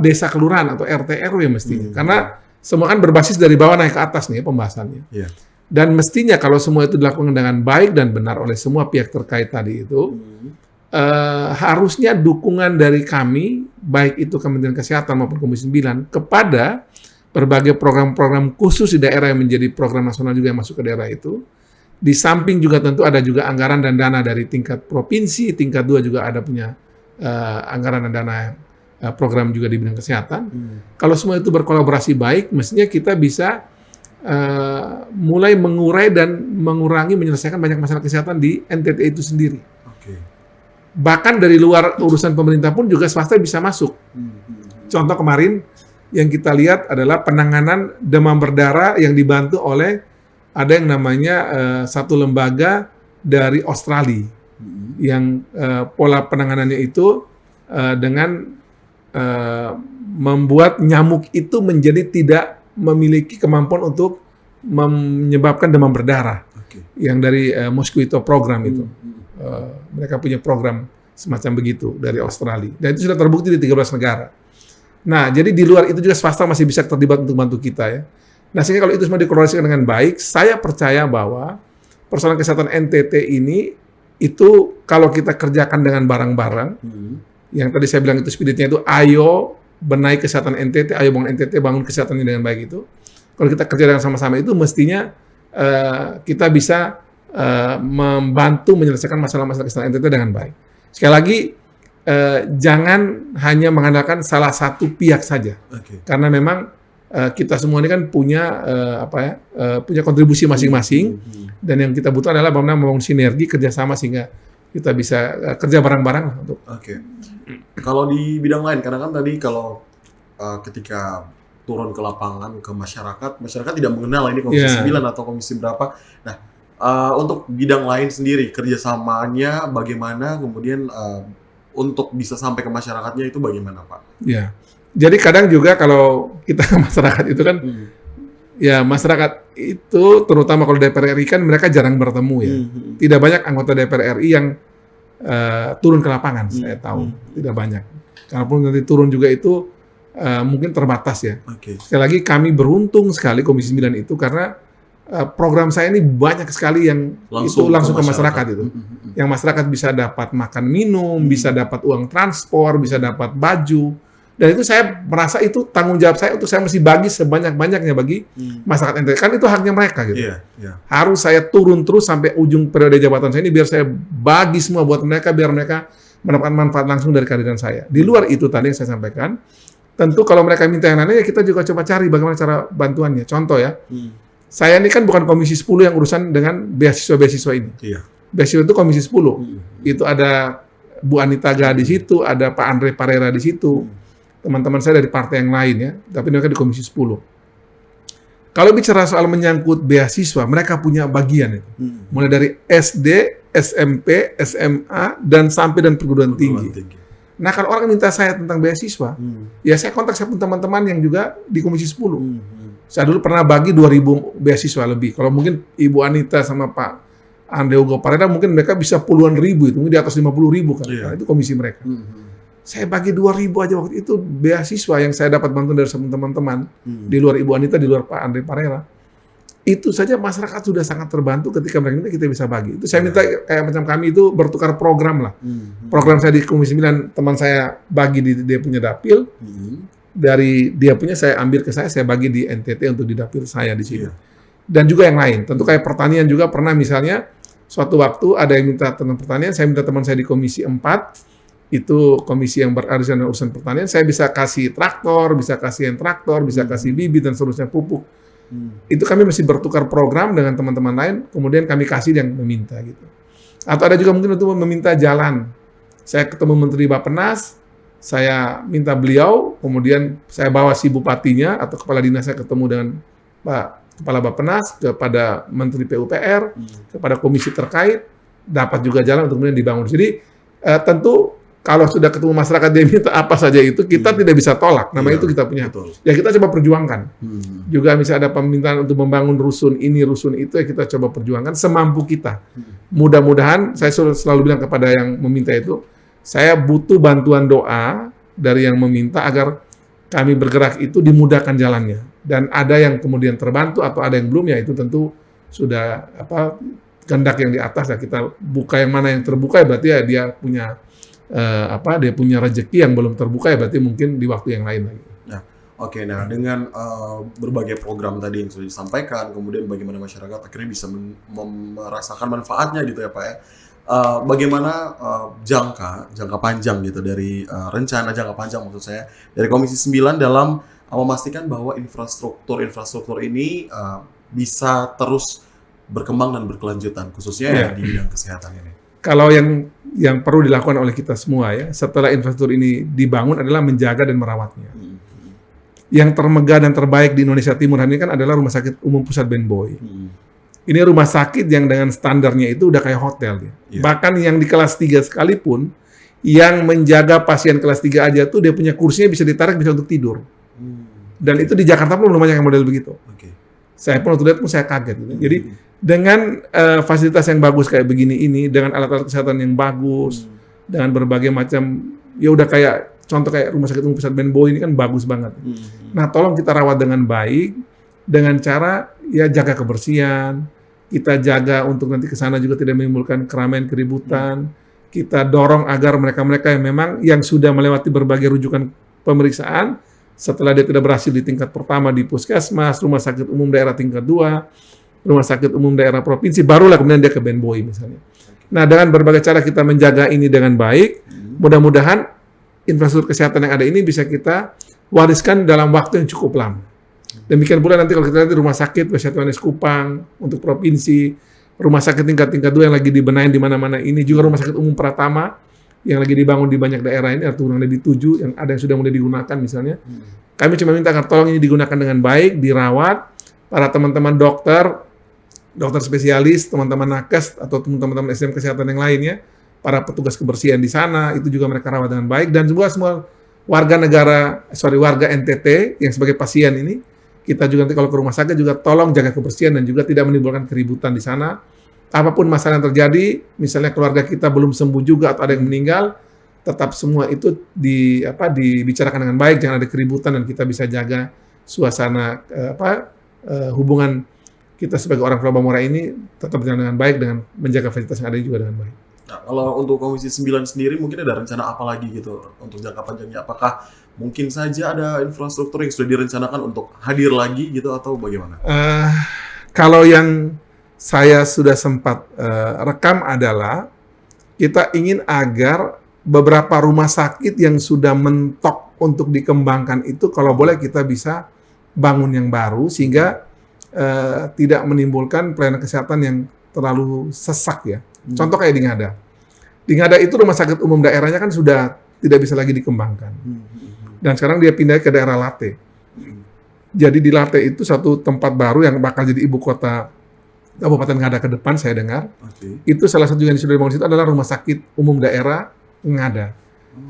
desa kelurahan atau RT RW mestinya. Karena semua kan berbasis dari bawah naik ke atas nih pembahasannya. Dan mestinya kalau semua itu dilakukan dengan baik dan benar oleh semua pihak terkait tadi itu, harusnya dukungan dari kami, baik itu Kementerian Kesehatan maupun Komisi 9, kepada berbagai program-program khusus di daerah yang menjadi program nasional juga yang masuk ke daerah itu. Di samping juga tentu ada juga anggaran dan dana dari tingkat provinsi, tingkat 2 juga ada punya anggaran dan dana program juga di bidang kesehatan. Kalau semua itu berkolaborasi baik, mestinya kita bisa mulai mengurai dan mengurangi, menyelesaikan banyak masalah kesehatan di NTT itu sendiri. Bahkan dari luar urusan pemerintah pun juga swasta bisa masuk. Contoh kemarin yang kita lihat adalah penanganan demam berdarah yang dibantu oleh ada yang namanya satu lembaga dari Australia yang pola penanganannya itu dengan membuat nyamuk itu menjadi tidak memiliki kemampuan untuk menyebabkan demam berdarah. Yang dari Mosquito Program itu. Mereka punya program semacam begitu dari Australia. Dan itu sudah terbukti di 13 negara. Nah, jadi di luar itu juga swasta masih bisa terlibat untuk bantu kita ya. Nah, sehingga kalau itu semua dikoordinasikan dengan baik, saya percaya bahwa persoalan kesehatan NTT ini itu kalau kita kerjakan dengan bareng-bareng, yang tadi saya bilang itu spiritnya itu ayo benahi kesehatan NTT, ayo bangun NTT, bangun kesehatannya dengan baik itu. Kalau kita kerja dengan sama-sama itu mestinya kita bisa membantu menyelesaikan masalah-masalah kesehatan NTT dengan baik. Sekali lagi, jangan hanya mengandalkan salah satu pihak saja, karena memang kita semua ini kan punya punya kontribusi masing-masing, dan yang kita butuh adalah bagaimana membangun sinergi kerjasama sehingga kita bisa kerja bareng-bareng untuk. Kalau di bidang lain, karena kan tadi kalau ketika turun ke lapangan ke masyarakat tidak mengenal ini komisi 9 atau komisi berapa. Nah, untuk bidang lain sendiri kerjasamanya bagaimana, kemudian untuk bisa sampai ke masyarakatnya itu bagaimana, Pak? Ya, jadi kadang juga kalau kita ke masyarakat itu kan, ya masyarakat itu terutama kalau DPR RI kan mereka jarang bertemu ya. Tidak banyak anggota DPR RI yang turun ke lapangan, saya tahu tidak banyak. Kalaupun nanti turun juga itu mungkin terbatas ya. Sekali lagi kami beruntung sekali Komisi 9 itu karena program saya ini banyak sekali yang langsung ke masyarakat itu. Yang masyarakat bisa dapat makan minum, bisa dapat uang transport, bisa dapat baju. Dan itu saya merasa itu tanggung jawab saya untuk saya mesti bagi sebanyak-banyaknya bagi masyarakat NTT. Kan itu haknya mereka gitu. Harus saya turun terus sampai ujung periode jabatan saya ini biar saya bagi semua buat mereka, biar mereka mendapatkan manfaat langsung dari kehadiran saya. Di luar itu tadi yang saya sampaikan, tentu kalau mereka minta yang lainnya ya kita juga coba cari bagaimana cara bantuannya. Contoh ya, saya ini kan bukan Komisi 10 yang urusan dengan beasiswa-beasiswa ini. Beasiswa itu Komisi 10. Itu ada Bu Anita Ga di situ, ada Pak Andre Parera di situ. Teman-teman saya dari partai yang lain ya, tapi mereka di Komisi 10. Kalau bicara soal menyangkut beasiswa, mereka punya bagian itu. Mulai dari SD, SMP, SMA, dan sampai dan perguruan tinggi. Nah, kalau orang minta saya tentang beasiswa, ya saya kontak saya pun teman-teman yang juga di Komisi 10. Saya dulu pernah bagi 2.000 beasiswa lebih. Kalau mungkin Ibu Anita sama Pak Andre Ugo Pareda mungkin mereka bisa puluhan ribu itu, mungkin di atas 50.000 kan. Karena itu komisi mereka. Saya bagi 2.000 aja waktu itu beasiswa yang saya dapat bantuan dari teman-teman di luar Ibu Anita, di luar Pak Andre Parera. Itu saja masyarakat sudah sangat terbantu ketika mereka minta kita bisa bagi. Itu saya minta kayak macam kami itu bertukar program lah. Program saya di Komisi 9 teman saya bagi di dia punya dapil. Dari dia punya saya ambil ke saya bagi di NTT untuk di dapil saya di sini. Dan juga yang lain. Tentu kayak pertanian juga pernah misalnya suatu waktu ada yang minta tentang pertanian, saya minta teman saya di Komisi 4 itu komisi yang berarisan dengan urusan pertanian, saya bisa kasih traktor, bisa kasih traktor, bisa kasih bibit dan seterusnya pupuk. Itu kami mesti bertukar program dengan teman-teman lain, kemudian kami kasih yang meminta gitu. Atau ada juga mungkin untuk meminta jalan. Saya ketemu Menteri Bappenas, saya minta beliau, kemudian saya bawa si bupatinya atau kepala dinas saya ketemu dengan Pak Kepala Bappenas, kepada Menteri PUPR, kepada komisi terkait, dapat juga jalan untuk kemudian dibangun. Jadi tentu kalau sudah ketemu masyarakat dia minta apa saja itu kita tidak bisa tolak. Nama itu kita punya. Ya kita coba perjuangkan. Juga misalnya ada permintaan untuk membangun rusun ini, rusun itu, ya kita coba perjuangkan semampu kita. Mudah-mudahan saya selalu bilang kepada yang meminta itu, saya butuh bantuan doa dari yang meminta agar kami bergerak itu dimudahkan jalannya. Dan ada yang kemudian terbantu atau ada yang belum, ya itu tentu sudah kehendak yang di atas. Ya kita buka yang mana yang terbuka, ya berarti ya dia punya dia punya rezeki yang belum terbuka, ya berarti mungkin di waktu yang lain lagi. Nah, nah dengan berbagai program tadi yang sudah disampaikan, kemudian bagaimana masyarakat akhirnya bisa merasakan manfaatnya gitu ya Pak ya. Bagaimana jangka panjang gitu dari rencana jangka panjang maksud saya dari Komisi 9 dalam memastikan bahwa infrastruktur ini bisa terus berkembang dan berkelanjutan khususnya ya di bidang kesehatan ini. Kalau yang perlu dilakukan oleh kita semua ya setelah infrastruktur ini dibangun adalah menjaga dan merawatnya. Yang termegah dan terbaik di Indonesia Timur hari ini kan adalah Rumah Sakit Umum Pusat Ben Boy. Ini rumah sakit yang dengan standarnya itu udah kayak hotel ya. Bahkan yang di kelas 3 sekalipun yang menjaga pasien kelas 3 aja tuh dia punya kursinya bisa ditarik, bisa untuk tidur. Dan itu di Jakarta pun belum banyak yang model begitu. Saya pun waktu lihat pun saya kaget gitu. Jadi dengan fasilitas yang bagus kayak begini ini, dengan alat-alat kesehatan yang bagus, dengan berbagai macam, ya udah kayak contoh kayak Rumah Sakit Umum Pusat Ben Boy ini kan bagus banget. Nah, tolong kita rawat dengan baik, dengan cara ya jaga kebersihan, kita jaga untuk nanti ke sana juga tidak menimbulkan keramaian, keributan. Kita dorong agar mereka-mereka yang memang yang sudah melewati berbagai rujukan pemeriksaan, setelah dia tidak berhasil di tingkat pertama di puskesmas, rumah sakit umum daerah tingkat 2, rumah sakit umum daerah provinsi, barulah kemudian dia ke Ben Boy misalnya. Nah, dengan berbagai cara kita menjaga ini dengan baik, mudah-mudahan infrastruktur kesehatan yang ada ini bisa kita wariskan dalam waktu yang cukup lama. Demikian pula nanti kalau kita lihat di rumah sakit Weset Yohanes Kupang untuk provinsi, rumah sakit tingkat 2 yang lagi dibenahin di mana-mana ini, juga rumah sakit umum Pratama yang lagi dibangun di banyak daerah ini, atau kurang lebih 7 yang ada yang sudah mulai digunakan misalnya. Kami cuma minta agar tolong ini digunakan dengan baik, dirawat, para teman-teman dokter spesialis, teman-teman nakes, atau teman-teman SDM kesehatan yang lainnya, para petugas kebersihan di sana, itu juga mereka rawat dengan baik, dan semua warga NTT yang sebagai pasien ini, kita juga nanti kalau ke rumah sakit juga tolong jaga kebersihan dan juga tidak menimbulkan keributan di sana. Apapun masalah yang terjadi, misalnya keluarga kita belum sembuh juga atau ada yang meninggal, tetap semua itu dibicarakan dengan baik, jangan ada keributan dan kita bisa jaga suasana hubungan kita sebagai orang Pulau Bambora ini tetap berjalan dengan baik dengan menjaga fasilitas yang ada juga dengan baik. Nah, kalau untuk Komisi 9 sendiri mungkin ada rencana apa lagi gitu untuk jangka panjangnya? Apakah mungkin saja ada infrastruktur yang sudah direncanakan untuk hadir lagi gitu atau bagaimana? Kalau yang saya sudah sempat rekam adalah kita ingin agar beberapa rumah sakit yang sudah mentok untuk dikembangkan itu kalau boleh kita bisa bangun yang baru sehingga tidak menimbulkan pelayanan kesehatan yang terlalu sesak ya. Contoh kayak di Ngada. Di Ngada itu rumah sakit umum daerahnya kan sudah tidak bisa lagi dikembangkan. Dan sekarang dia pindah ke daerah Late. Jadi di Late itu satu tempat baru yang bakal jadi ibu kota Kabupaten Ngada ke depan saya dengar. Itu salah satu yang sudah dibangun itu adalah rumah sakit umum daerah Ngada.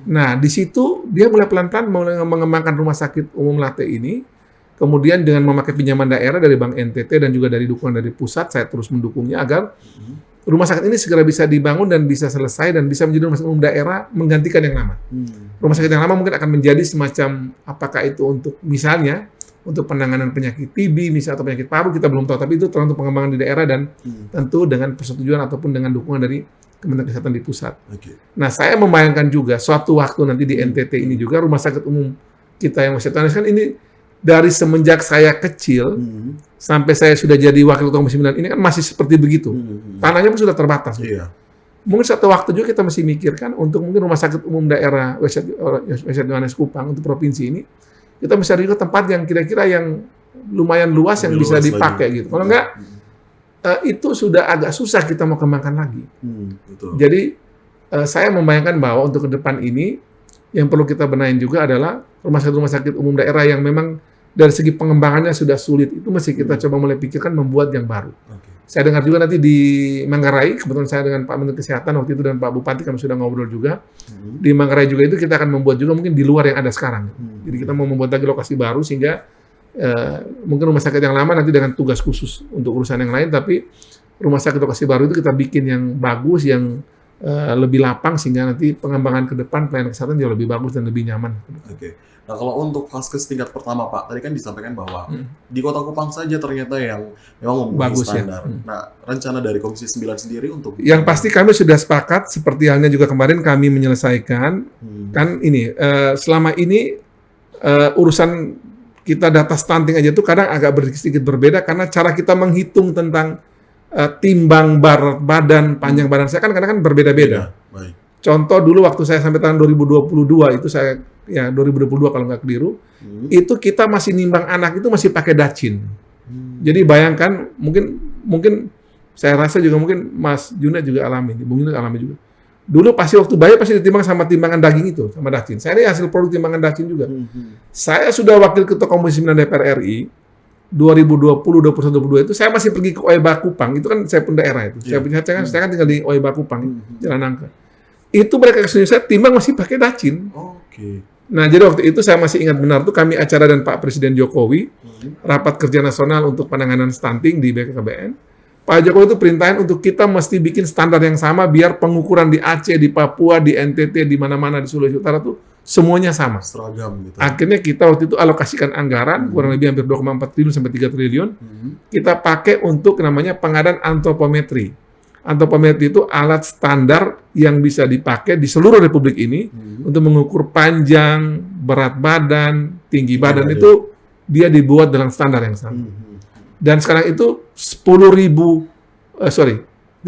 Nah, di situ dia mulai pelan-pelan mengembangkan rumah sakit umum Late ini. Kemudian dengan memakai pinjaman daerah dari Bank NTT dan juga dari dukungan dari pusat, saya terus mendukungnya agar rumah sakit ini segera bisa dibangun dan bisa selesai dan bisa menjadi rumah sakit umum daerah menggantikan yang lama. Rumah sakit yang lama mungkin akan menjadi semacam apakah itu untuk misalnya untuk penanganan penyakit TB misalnya atau penyakit paru kita belum tahu, tapi itu tergantung pengembangan di daerah dan tentu dengan persetujuan ataupun dengan dukungan dari Kementerian Kesehatan di pusat. Nah, saya membayangkan juga suatu waktu nanti di NTT ini juga rumah sakit umum kita yang Weset Yohanes kan ini dari semenjak saya kecil sampai saya sudah jadi wakil ketua Komisi 9 ini kan masih seperti begitu. Tanahnya pun sudah terbatas. Mungkin suatu waktu juga kita mesti mikirkan untuk mungkin rumah sakit umum daerah Weset Yohanes Kupang untuk provinsi ini kita mesti juga tempat yang kira-kira yang lumayan luas yang bisa dipakai gitu. Kalau enggak itu sudah agak susah kita mau kembangkan lagi. Jadi saya membayangkan bahwa untuk ke depan ini yang perlu kita benahin juga adalah rumah sakit umum daerah yang memang dari segi pengembangannya sudah sulit. Itu mesti kita coba mulai pikirkan membuat yang baru. Saya dengar juga nanti di Manggarai, kebetulan saya dengan Pak Menteri Kesehatan waktu itu dan Pak Bupati kami sudah ngobrol juga. Di Manggarai juga itu kita akan membuat juga mungkin di luar yang ada sekarang. Jadi kita mau membuat lagi lokasi baru sehingga mungkin rumah sakit yang lama nanti dengan tugas khusus untuk urusan yang lain, tapi rumah sakit lokasi baru itu kita bikin yang bagus, yang lebih lapang sehingga nanti pengembangan ke depan pelayanan kesehatan jauh lebih bagus dan lebih nyaman. Nah, kalau untuk vaskes tingkat pertama Pak, tadi kan disampaikan bahwa di Kota Kupang saja ternyata yang memang memenuhi standar. Ya. Nah, rencana dari Komisi 9 sendiri untuk yang pasti kami sudah sepakat seperti halnya juga kemarin kami menyelesaikan kan ini selama ini urusan kita data stunting aja tuh kadang agak sedikit berbeda karena cara kita menghitung tentang timbang berat badan, panjang badan saya kan kadang berbeda-beda. Contoh dulu waktu saya sampai tahun 2022 itu saya ya 2022 kalau nggak keliru, itu kita masih nimbang anak itu masih pakai dacin. Jadi bayangkan mungkin saya rasa juga mungkin Mas Juned juga alami, Bung Juned alami juga. Dulu pasti waktu bayi pasti ditimbang sama timbangan daging itu, sama dacin. Saya ini hasil produk timbangan dacin juga. Saya sudah wakil ketua Komisi 9 DPR RI 2020, 2021, 2022 itu saya masih pergi ke Oeba Kupang, itu kan saya pun daerah itu. Saya kan tinggal di Oeba Kupang, Jalan Nangka. Itu mereka kesini saya timbang masih pakai dacin. Nah, jadi waktu itu saya masih ingat benar tuh kami acara dan Pak Presiden Jokowi rapat kerja nasional untuk penanganan stunting di BKKBN. Pak Jokowi itu perintahin untuk kita mesti bikin standar yang sama biar pengukuran di Aceh, di Papua, di NTT, di mana-mana di Sulawesi Utara tuh semuanya sama. Seragam gitu. Akhirnya kita waktu itu alokasikan anggaran kurang lebih hampir 2,4 triliun sampai 3 triliun. Kita pakai untuk namanya pengadaan antropometri. Antropometri itu alat standar yang bisa dipakai di seluruh Republik ini untuk mengukur panjang, berat badan, tinggi badan itu dia dibuat dalam standar yang sama. Dan sekarang itu 30.000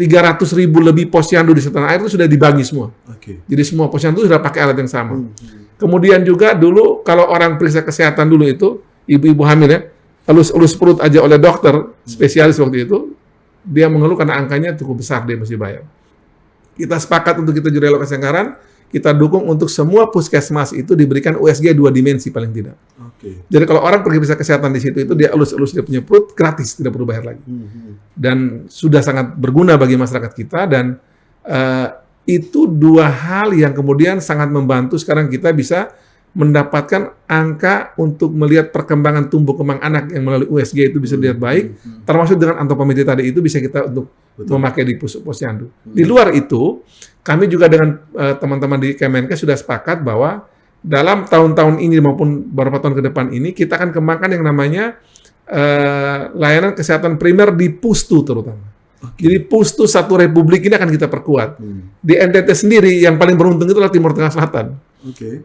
300.000 lebih posyandu di setanah air itu sudah dibagi semua. Jadi semua posyandu sudah pakai alat yang sama. Kemudian juga dulu kalau orang periksa kesehatan dulu itu, ibu-ibu hamil ya, elus perut aja oleh dokter spesialis waktu itu, dia mengeluh karena angkanya cukup besar, dia mesti bayar. Kita sepakat untuk kita relokasi anggaran, kita dukung untuk semua puskesmas itu diberikan USG 2 dimensi paling tidak. Jadi kalau orang pergi periksa kesehatan di situ itu dia elus dia punya perut gratis, tidak perlu bayar lagi. Dan sudah sangat berguna bagi masyarakat kita, dan itu dua hal yang kemudian sangat membantu sekarang kita bisa mendapatkan angka untuk melihat perkembangan tumbuh kembang anak yang melalui USG itu bisa dilihat baik, termasuk dengan antropometri tadi itu bisa kita untuk memakai di posyandu. Di luar itu, kami juga dengan teman-teman di Kemenkes sudah sepakat bahwa dalam tahun-tahun ini maupun beberapa tahun ke depan ini kita akan kembangkan yang namanya layanan kesehatan primer di Pustu terutama. Jadi Pustu satu republik ini akan kita perkuat. Di NTT sendiri yang paling beruntung itu adalah Timur Tengah Selatan.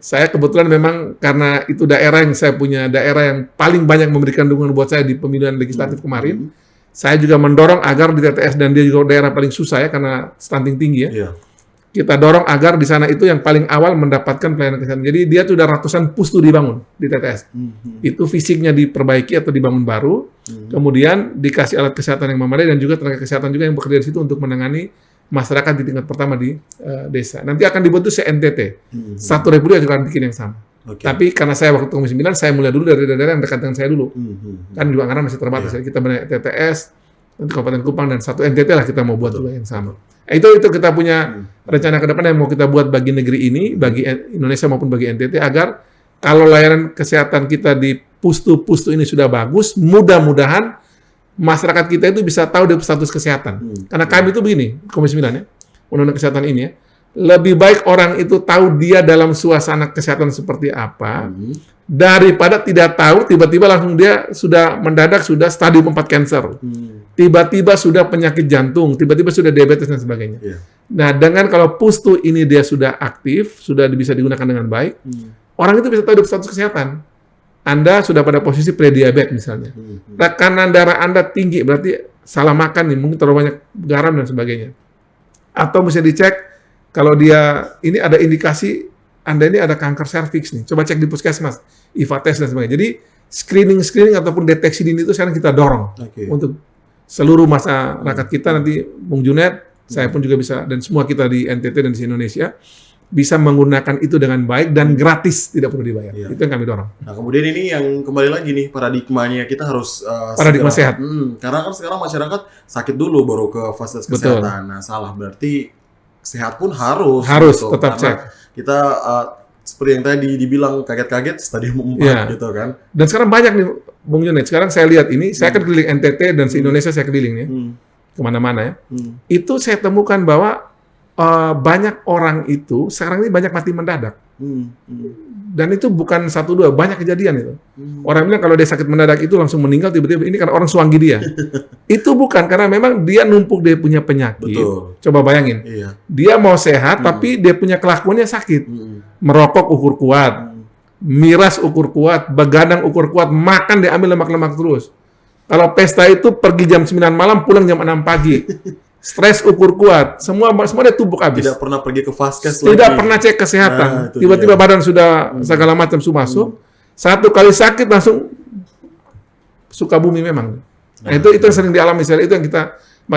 Saya kebetulan memang karena itu daerah yang saya punya, daerah yang paling banyak memberikan dukungan buat saya di pemilihan legislatif kemarin. Saya juga mendorong agar di TTS, dan dia juga daerah paling susah ya karena stunting tinggi ya. Kita dorong agar di sana itu yang paling awal mendapatkan pelayanan kesehatan. Jadi dia sudah ratusan pustu dibangun di TTS. Itu fisiknya diperbaiki atau dibangun baru. Kemudian dikasih alat kesehatan yang memadai dan juga tenaga kesehatan juga yang bekerja di situ untuk menangani masyarakat di tingkat pertama di desa. Nanti akan dibentuk se-NTT. Satu republik juga akan bikin yang sama. Tapi karena saya waktu Komisi 9, saya mulai dulu dari daerah yang dekat dengan saya dulu. Kan juga anggaran masih terbatas. Kita benar TTS, nanti Kabupaten Kupang, dan satu NTT lah kita mau buat juga yang sama. Itu kita punya rencana ke depan yang mau kita buat bagi negeri ini, bagi Indonesia maupun bagi NTT, agar kalau layanan kesehatan kita di pustu-pustu ini sudah bagus, mudah-mudahan masyarakat kita itu bisa tahu dia status kesehatan. Karena kami itu begini, Komisi 9 ya, undang-undang kesehatan ini ya, lebih baik orang itu tahu dia dalam suasana kesehatan seperti apa, daripada tidak tahu, tiba-tiba langsung dia sudah mendadak sudah stadium 4 cancer. Tiba-tiba sudah penyakit jantung, tiba-tiba sudah diabetes dan sebagainya. Nah, dengan kalau pustu ini dia sudah aktif, sudah bisa digunakan dengan baik, orang itu bisa tahu status kesehatan. Anda sudah pada posisi prediabetes misalnya. Tekanan darah Anda tinggi, berarti salah makan nih, mungkin terlalu banyak garam dan sebagainya. Atau bisa dicek, kalau dia, ini ada indikasi, Anda ini ada kanker serviks nih, coba cek di puskesmas, IVA tes dan sebagainya. Jadi, screening ataupun deteksi dini itu sekarang kita dorong untuk seluruh masyarakat kita, nanti Bung Junet, saya pun juga bisa, dan semua kita di NTT dan di Indonesia, bisa menggunakan itu dengan baik dan gratis, tidak perlu dibayar. Itu yang kami dorong. Nah, kemudian ini yang kembali lagi nih, paradigmanya kita harus paradigma sehat. Karena kan sekarang masyarakat sakit dulu baru ke fasilitas kesehatan. Nah, salah berarti sehat pun harus gitu. Tetap cek. Kita seperti yang tadi dibilang kaget-kaget stadium 4 gitu kan. Dan sekarang banyak nih Bung Junet, sekarang saya lihat ini, saya kan keliling NTT dan se-Indonesia saya keliling ya, kemana-mana ya. Itu saya temukan bahwa banyak orang itu sekarang ini banyak mati mendadak. Dan itu bukan 1-2, banyak kejadian itu. Orang bilang kalau dia sakit mendadak itu langsung meninggal tiba-tiba, ini karena orang suanggi dia. Itu bukan, karena memang dia numpuk, dia punya penyakit. Coba bayangin, dia mau sehat tapi dia punya kelakuannya sakit. Merokok ukur kuat, miras ukur kuat, begadang ukur kuat, makan diambil lemak-lemak terus. Kalau pesta itu pergi jam 9 malam, pulang jam 6 pagi. Stres ukur kuat, semua dia tumbuk habis. Tidak pernah pergi ke vaskes lagi. Tidak pernah cek kesehatan. Nah, tiba-tiba badan sudah segala macam masuk. Satu kali sakit langsung suka bumi memang. Nah, itu yang sering dialami. Itu yang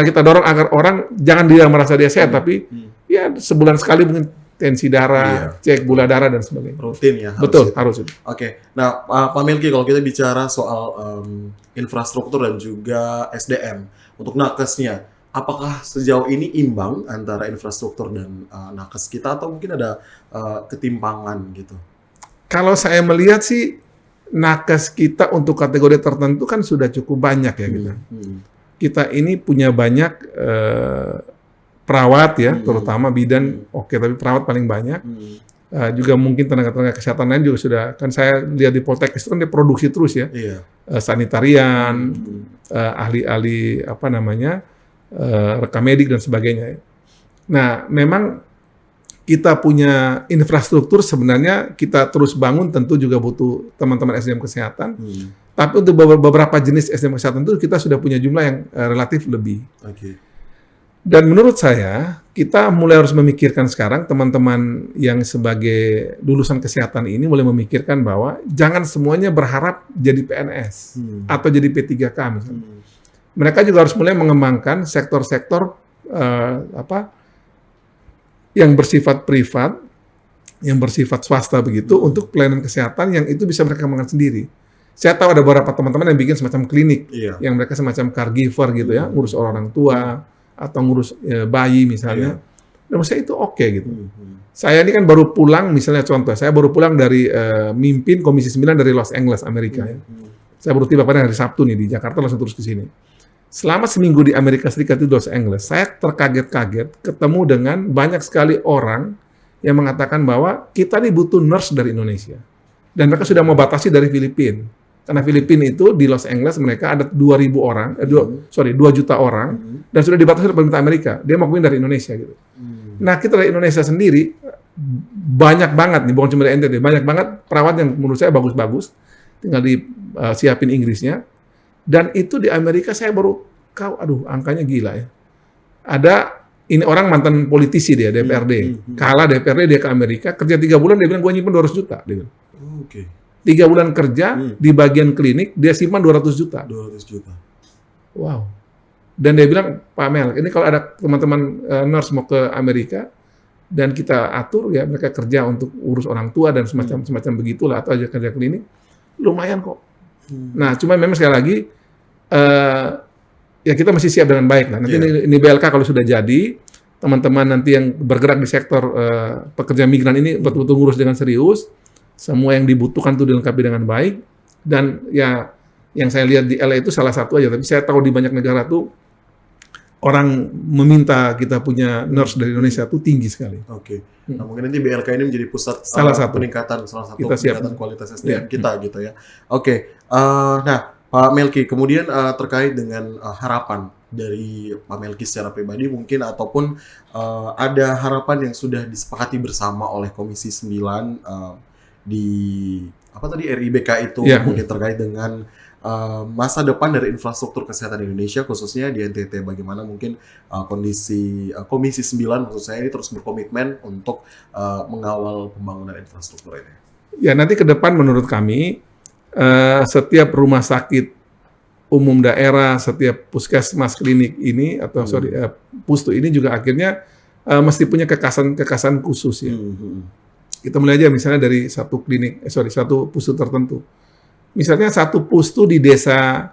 kita dorong agar orang jangan dia merasa dia sehat, tapi ya sebulan sekali mungkin tensi darah, cek gula darah dan sebagainya. Rutin ya. Harus. Oke. Nah, Pak Melki, kalau kita bicara soal infrastruktur dan juga SDM untuk nakesnya, apakah sejauh ini imbang antara infrastruktur dan nakes kita, atau mungkin ada ketimpangan gitu? Kalau saya melihat sih, nakes kita untuk kategori tertentu kan sudah cukup banyak ya kita. Kita ini punya banyak perawat ya, terutama bidan, tapi perawat paling banyak. Juga mungkin tenaga-tenaga kesehatan lain juga sudah, kan saya lihat di Poltekkes itu kan dia produksi terus ya. Sanitarian, ahli-ahli rekam medik dan sebagainya. Nah, memang kita punya infrastruktur sebenarnya kita terus bangun, tentu juga butuh teman-teman SDM kesehatan. Tapi untuk beberapa jenis SDM kesehatan itu kita sudah punya jumlah yang relatif lebih. Dan menurut saya, kita mulai harus memikirkan sekarang, teman-teman yang sebagai lulusan kesehatan ini mulai memikirkan bahwa jangan semuanya berharap jadi PNS atau jadi P3K misalnya. Mereka juga harus mulai mengembangkan sektor-sektor yang bersifat privat, yang bersifat swasta begitu, untuk pelayanan kesehatan yang itu bisa mereka kembangkan sendiri. Saya tahu ada beberapa teman-teman yang bikin semacam klinik, yang mereka semacam caregiver gitu ya, ngurus orang tua, atau ngurus bayi misalnya. Dan menurut saya itu oke gitu. Saya ini kan baru pulang, misalnya contoh, saya baru pulang dari mimpin Komisi 9 dari Los Angeles, Amerika ya. Saya baru tiba pada hari Sabtu nih di Jakarta, langsung terus ke sini. Selama seminggu di Amerika Serikat di Los Angeles, saya terkaget-kaget ketemu dengan banyak sekali orang yang mengatakan bahwa kita nih butuh nurse dari Indonesia. Dan mereka sudah mau batasi dari Filipina. Karena Filipina itu di Los Angeles mereka ada 2.000 orang, 2 juta orang, dan sudah dibatasi oleh pemerintah Amerika. Dia mau dari Indonesia gitu. Nah, kita dari Indonesia sendiri banyak banget nih, bukan cuma dari NTT, banyak banget perawat yang menurut saya bagus-bagus, tinggal disiapin Inggrisnya. Dan itu di Amerika saya baru angkanya gila ya. Ada ini orang mantan politisi dia, DPRD. Kalah DPRD dia ke Amerika, kerja 3 bulan dia bilang gue nyimpen 200 juta. Dia bilang. 3 bulan kerja di bagian klinik, dia simpan 200 juta. 200 juta. Wow. Dan dia bilang, Pak Mel, ini kalau ada teman-teman nurse mau ke Amerika, dan kita atur ya mereka kerja untuk urus orang tua dan semacam begitulah, atau aja kerja klinik, lumayan kok. Nah, cuma memang sekali lagi, ya kita mesti siap dengan baik lah. Nanti ini BLK kalau sudah jadi, teman-teman nanti yang bergerak di sektor pekerja migran ini betul-betul ngurus dengan serius, semua yang dibutuhkan itu dilengkapi dengan baik. Dan ya yang saya lihat di LA itu salah satu aja, tapi saya tahu di banyak negara tuh orang meminta kita punya nurse dari Indonesia tuh tinggi sekali. Nah, mungkin nanti BLK ini menjadi pusat peningkatan kualitas SDM kita gitu ya. Nah, Pak Melki, kemudian terkait dengan harapan dari Pak Melki secara pribadi mungkin, ataupun ada harapan yang sudah disepakati bersama oleh Komisi 9 di RIBK itu, mungkin terkait dengan masa depan dari infrastruktur kesehatan Indonesia, khususnya di NTT, bagaimana mungkin kondisi Komisi 9 maksud saya ini terus berkomitmen untuk mengawal pembangunan infrastruktur ini. Ya, nanti ke depan menurut kami setiap rumah sakit umum daerah, setiap puskesmas klinik ini atau pustu ini juga akhirnya mesti punya kekasan khusus ya. Kita mulai aja misalnya dari satu pustu tertentu. Misalnya satu pustu di desa,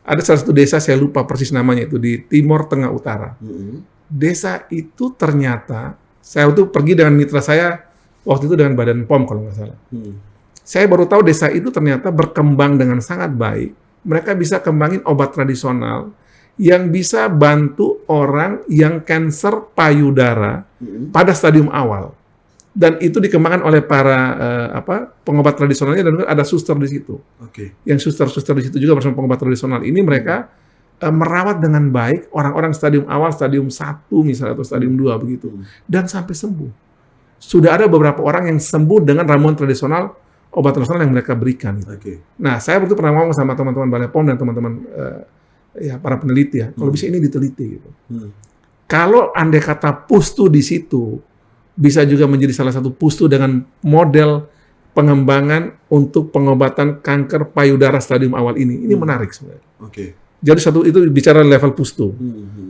ada salah satu desa saya lupa persis namanya itu di Timur Tengah Utara. Desa itu ternyata saya itu pergi dengan mitra saya waktu itu dengan Badan POM kalau nggak salah. Saya baru tahu desa itu ternyata berkembang dengan sangat baik. Mereka bisa kembangin obat tradisional yang bisa bantu orang yang kanker payudara pada stadium awal. Dan itu dikembangkan oleh para pengobat tradisionalnya, dan ada suster di situ. Yang suster-suster di situ juga bersama pengobat tradisional ini mereka merawat dengan baik orang-orang stadium awal, stadium 1 misalnya atau stadium 2 begitu. Dan sampai sembuh. Sudah ada beberapa orang yang sembuh dengan ramuan tradisional, obat tradisional yang mereka berikan. Nah, saya waktu pernah ngomong sama teman-teman Balai POM dan teman-teman para peneliti ya, kalau bisa ini diteliti gitu. Kalau andai kata pustu di situ bisa juga menjadi salah satu pustu dengan model pengembangan untuk pengobatan kanker payudara stadium awal ini menarik sebenarnya. Jadi satu itu bicara level pustu.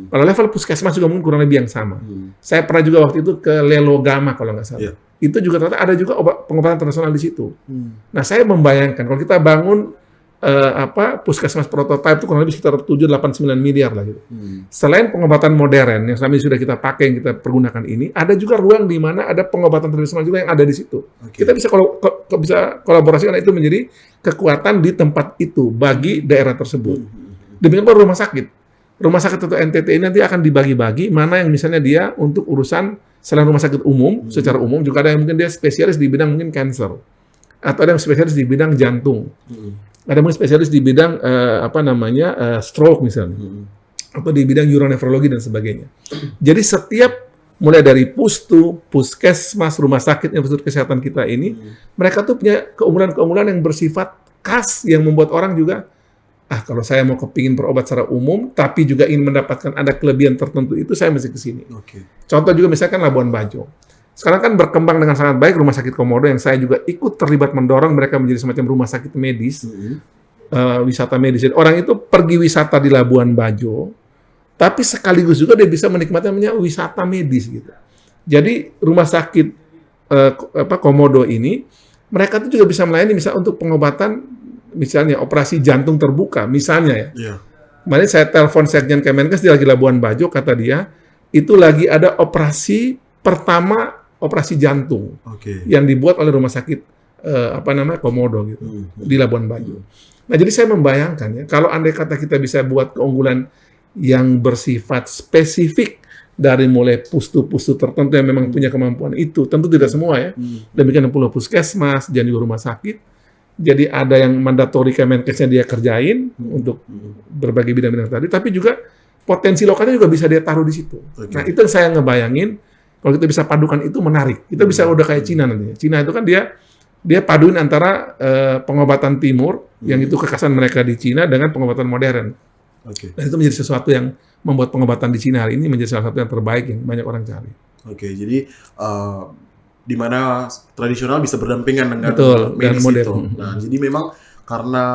Kalau level puskesmas juga mungkin kurang lebih yang sama. Saya pernah juga waktu itu ke Lelogama kalau nggak salah. Itu juga ternyata ada juga pengobatan tradisional di situ. Nah, saya membayangkan kalau kita bangun puskesmas prototipe itu kurang lebih sekitar 7-8-9 miliar lah gitu. Selain pengobatan modern yang selama ini sudah kita pakai, yang kita pergunakan ini, ada juga ruang di mana ada pengobatan tradisional juga yang ada di situ. Kita bisa bisa kolaborasi karena itu menjadi kekuatan di tempat itu bagi daerah tersebut. Demikian pula rumah sakit. Rumah sakit atau NTT ini nanti akan dibagi-bagi mana yang misalnya dia untuk urusan selain rumah sakit umum, secara umum juga ada yang mungkin dia spesialis di bidang mungkin cancer. Atau ada yang spesialis di bidang jantung. Ada mungkin spesialis di bidang stroke misalnya, atau di bidang uronefrologi dan sebagainya. Jadi setiap mulai dari pustu, puskesmas, rumah sakit, infrastruktur kesehatan kita ini, mereka tuh punya keunggulan-keunggulan yang bersifat khas yang membuat orang juga kalau saya mau kepingin berobat secara umum, tapi juga ingin mendapatkan ada kelebihan tertentu itu, saya mesti ke sini. Contoh juga misalkan Labuan Bajo. Sekarang kan berkembang dengan sangat baik Rumah Sakit Komodo yang saya juga ikut terlibat mendorong mereka menjadi semacam rumah sakit medis, wisata medis. Jadi orang itu pergi wisata di Labuan Bajo, tapi sekaligus juga dia bisa menikmati namanya wisata medis gitu. Jadi rumah sakit Komodo ini, mereka tuh juga bisa melayani misalnya untuk pengobatan, misalnya operasi jantung terbuka, misalnya ya. Kemarin saya telepon Sekjen Kemenkes, dia lagi Labuan Bajo, kata dia, itu lagi ada operasi pertama, operasi jantung yang dibuat oleh rumah sakit Komodo gitu di Labuan Bajo. Nah, jadi saya membayangkan ya, kalau andai kata kita bisa buat keunggulan yang bersifat spesifik dari mulai pustu-pustu tertentu yang memang punya kemampuan itu, tentu tidak semua ya. Demikian pula puskesmas dan juga rumah sakit. Jadi ada yang mandatori Kemenkesnya dia kerjain untuk berbagai bidang-bidang tadi, tapi juga potensi lokalnya juga bisa dia taruh di situ. Nah, itu yang saya ngebayangin, kalau kita bisa padukan itu menarik. Kita bisa udah kayak Cina nantinya. Cina itu kan dia paduin antara pengobatan timur, yang itu kekhasan mereka di Cina, dengan pengobatan modern. Dan itu menjadi sesuatu yang membuat pengobatan di Cina hari ini menjadi salah satu yang terbaik yang banyak orang cari. Jadi di mana tradisional bisa berdampingan dengan medis itu. Nah, jadi memang karena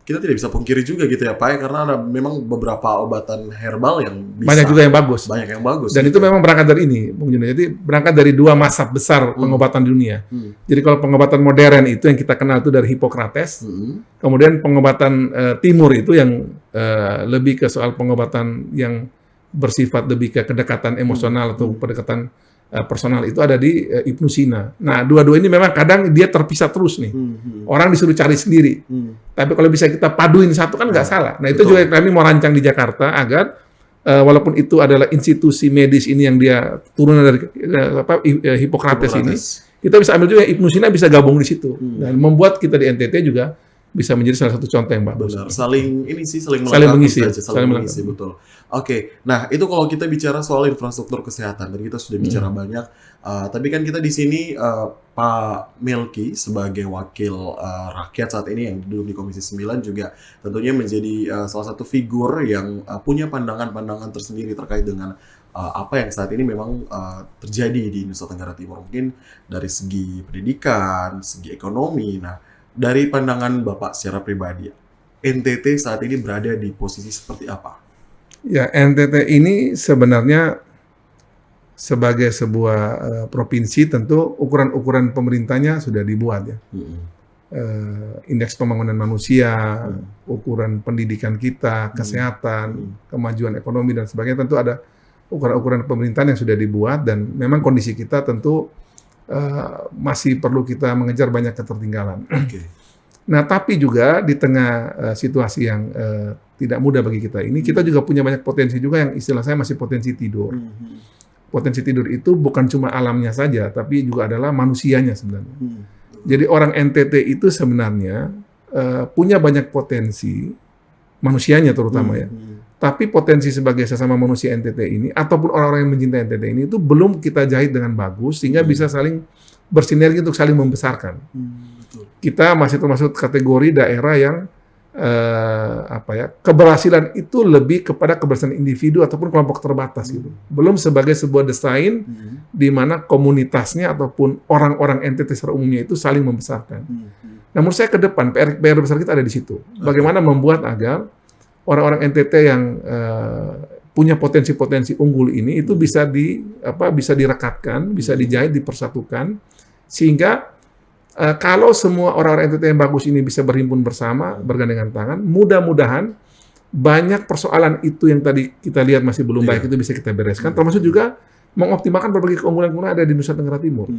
kita tidak bisa pungkiri juga gitu ya Pak, karena ada memang beberapa obatan herbal yang bisa. Banyak juga yang bagus. Banyak yang bagus. Dan gitu. Itu memang berangkat dari ini, Bung Juno. Jadi berangkat dari dua mazhab besar pengobatan di dunia. Jadi kalau pengobatan modern itu yang kita kenal itu dari Hippocrates. Kemudian pengobatan timur itu yang lebih ke soal pengobatan yang bersifat lebih ke kedekatan emosional atau pendekatan personal itu ada di Ibnu Sina. Nah, dua-dua ini memang kadang dia terpisah terus nih. Orang disuruh cari sendiri. Tapi kalau bisa kita paduin satu kan nggak salah. Nah, itu juga kami mau rancang di Jakarta agar walaupun itu adalah institusi medis ini yang dia turunan dari Hippocrates ini, kita bisa ambil juga Ibnu Sina bisa gabung di situ. Dan membuat kita di NTT juga bisa menjadi salah satu contoh yang bagus. Benar. Saling mengisi, betul. Nah itu kalau kita bicara soal infrastruktur kesehatan, tadi kita sudah bicara banyak. Tapi kan kita di sini Pak Melki sebagai wakil rakyat saat ini yang duduk di Komisi 9 juga tentunya menjadi salah satu figur yang punya pandangan-pandangan tersendiri terkait dengan apa yang saat ini memang terjadi di Nusa Tenggara Timur, mungkin dari segi pendidikan, segi ekonomi. Nah, dari pandangan Bapak secara pribadi, NTT saat ini berada di posisi seperti apa? Ya, NTT ini sebenarnya sebagai sebuah provinsi tentu ukuran-ukuran pemerintahnya sudah dibuat ya. Indeks pembangunan manusia, ukuran pendidikan kita, kesehatan, kemajuan ekonomi dan sebagainya, tentu ada ukuran-ukuran pemerintahan yang sudah dibuat, dan memang kondisi kita tentu masih perlu kita mengejar banyak ketertinggalan. Nah, tapi juga di tengah situasi yang tidak mudah bagi kita ini, kita juga punya banyak potensi juga yang istilah saya masih potensi tidur. Potensi tidur itu bukan cuma alamnya saja, tapi juga adalah manusianya sebenarnya. Jadi orang NTT itu sebenarnya punya banyak potensi, manusianya terutama ya. Tapi potensi sebagai sesama manusia NTT ini, ataupun orang-orang yang mencintai NTT ini, itu belum kita jahit dengan bagus, sehingga bisa saling bersinergi untuk saling membesarkan. Kita masih termasuk kategori daerah yang keberhasilan itu lebih kepada keberhasilan individu ataupun kelompok terbatas gitu. Belum sebagai sebuah desain di mana komunitasnya ataupun orang-orang NTT secara umumnya itu saling membesarkan. Namun saya ke depan PR besar kita ada di situ. Bagaimana membuat agar orang-orang NTT yang punya potensi-potensi unggul ini itu bisa direkatkan, bisa dijahit, dipersatukan, sehingga kalau semua orang-orang NTT yang bagus ini bisa berhimpun bersama, bergandengan tangan, mudah-mudahan banyak persoalan itu yang tadi kita lihat masih belum baik itu bisa kita bereskan, termasuk juga mengoptimalkan berbagai keunggulan-keunggulan ada di Nusa Tenggara Timur.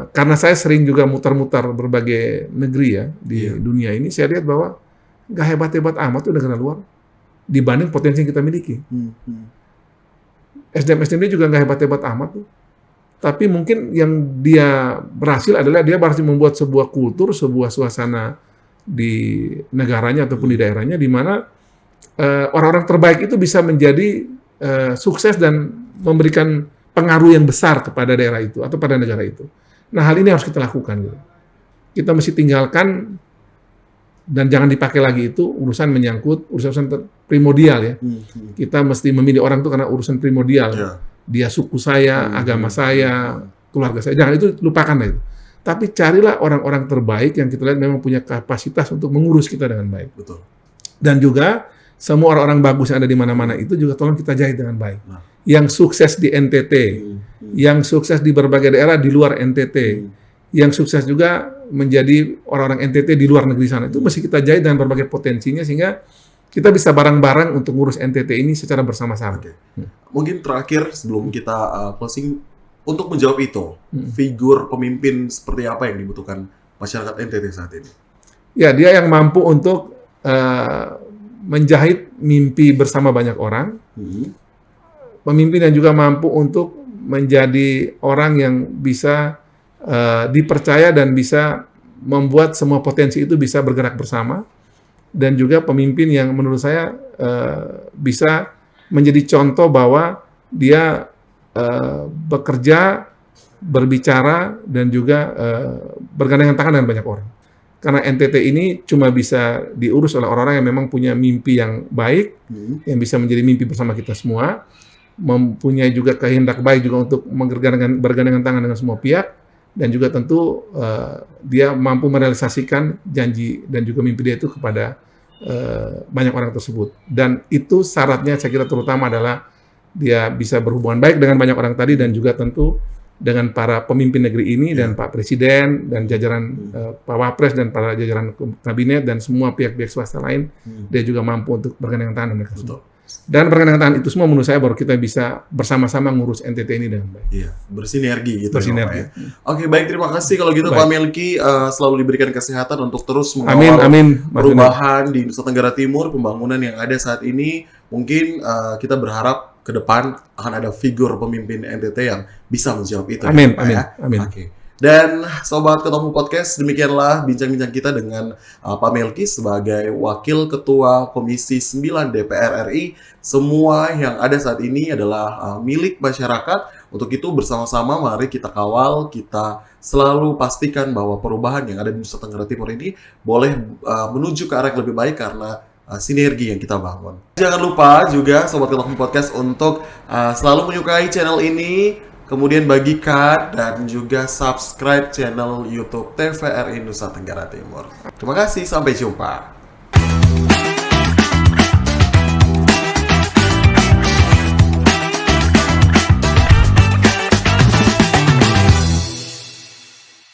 Karena saya sering juga mutar-mutar berbagai negeri ya di dunia ini, saya lihat bahwa nggak hebat-hebat amat tuh negara luar dibanding potensi yang kita miliki. SDM juga nggak hebat-hebat amat tuh. Tapi mungkin yang dia berhasil adalah dia berhasil membuat sebuah kultur, sebuah suasana di negaranya ataupun di daerahnya, di mana orang-orang terbaik itu bisa menjadi sukses dan memberikan pengaruh yang besar kepada daerah itu atau pada negara itu. Nah, hal ini harus kita lakukan. Gitu. Kita mesti tinggalkan Dan jangan dipakai lagi itu urusan menyangkut urusan primordial ya. Kita mesti memilih orang itu karena urusan primordial. Dia suku saya, agama saya, keluarga saya. Jangan itu, lupakan itu. Tapi carilah orang-orang terbaik yang kita lihat memang punya kapasitas untuk mengurus kita dengan baik. Betul. Dan juga semua orang-orang bagus yang ada di mana-mana itu juga tolong kita jahit dengan baik. Yang sukses di NTT, yang sukses di berbagai daerah di luar NTT, yang sukses juga menjadi orang-orang NTT di luar negeri sana, itu mesti kita jahit dengan berbagai potensinya sehingga kita bisa bareng-bareng untuk ngurus NTT ini secara bersama-sama. Mungkin terakhir sebelum kita closing, untuk menjawab itu, figur pemimpin seperti apa yang dibutuhkan masyarakat NTT saat ini? Ya, dia yang mampu untuk menjahit mimpi bersama banyak orang, pemimpin yang juga mampu untuk menjadi orang yang bisa dipercaya dan bisa membuat semua potensi itu bisa bergerak bersama, dan juga pemimpin yang menurut saya bisa menjadi contoh bahwa dia bekerja, berbicara, dan juga bergandengan tangan dengan banyak orang. Karena NTT ini cuma bisa diurus oleh orang-orang yang memang punya mimpi yang baik, yang bisa menjadi mimpi bersama kita semua, mempunyai juga kehendak baik juga untuk bergandengan tangan dengan semua pihak, dan juga tentu dia mampu merealisasikan janji dan juga mimpi dia itu kepada banyak orang tersebut. Dan itu syaratnya saya kira terutama adalah dia bisa berhubungan baik dengan banyak orang tadi, dan juga tentu dengan para pemimpin negeri ini dan Pak Presiden dan jajaran Pak Wapres dan para jajaran kabinet dan semua pihak-pihak swasta lain, dia juga mampu untuk bergandengan tangan dengan mereka semua. Dan bergandengan tangan itu semua menurut saya baru kita bisa bersama-sama ngurus NTT ini dengan baik. Iya, bersinergi gitu. Bersinergi. Ya, Pak, ya. Oke, baik, terima kasih kalau gitu Pak Melki, selalu diberikan kesehatan untuk terus mengawal perubahan di Nusa Tenggara Timur, pembangunan yang ada saat ini. Mungkin kita berharap ke depan akan ada figur pemimpin NTT yang bisa menjawab itu. Amin, ya, amin, ya? amin. Oke. Dan Sobat Ketemu Podcast, demikianlah bincang-bincang kita dengan Pak Melki sebagai Wakil Ketua Komisi 9 DPR RI. Semua yang ada saat ini adalah milik masyarakat. Untuk itu bersama-sama mari kita kawal, kita selalu pastikan bahwa perubahan yang ada di Nusa Tenggara Timur ini boleh menuju ke arah yang lebih baik karena sinergi yang kita bangun. Jangan lupa juga Sobat Ketemu Podcast untuk selalu menyukai channel ini, kemudian bagikan dan juga subscribe channel YouTube TVRI Nusa Tenggara Timur. Terima kasih, sampai jumpa.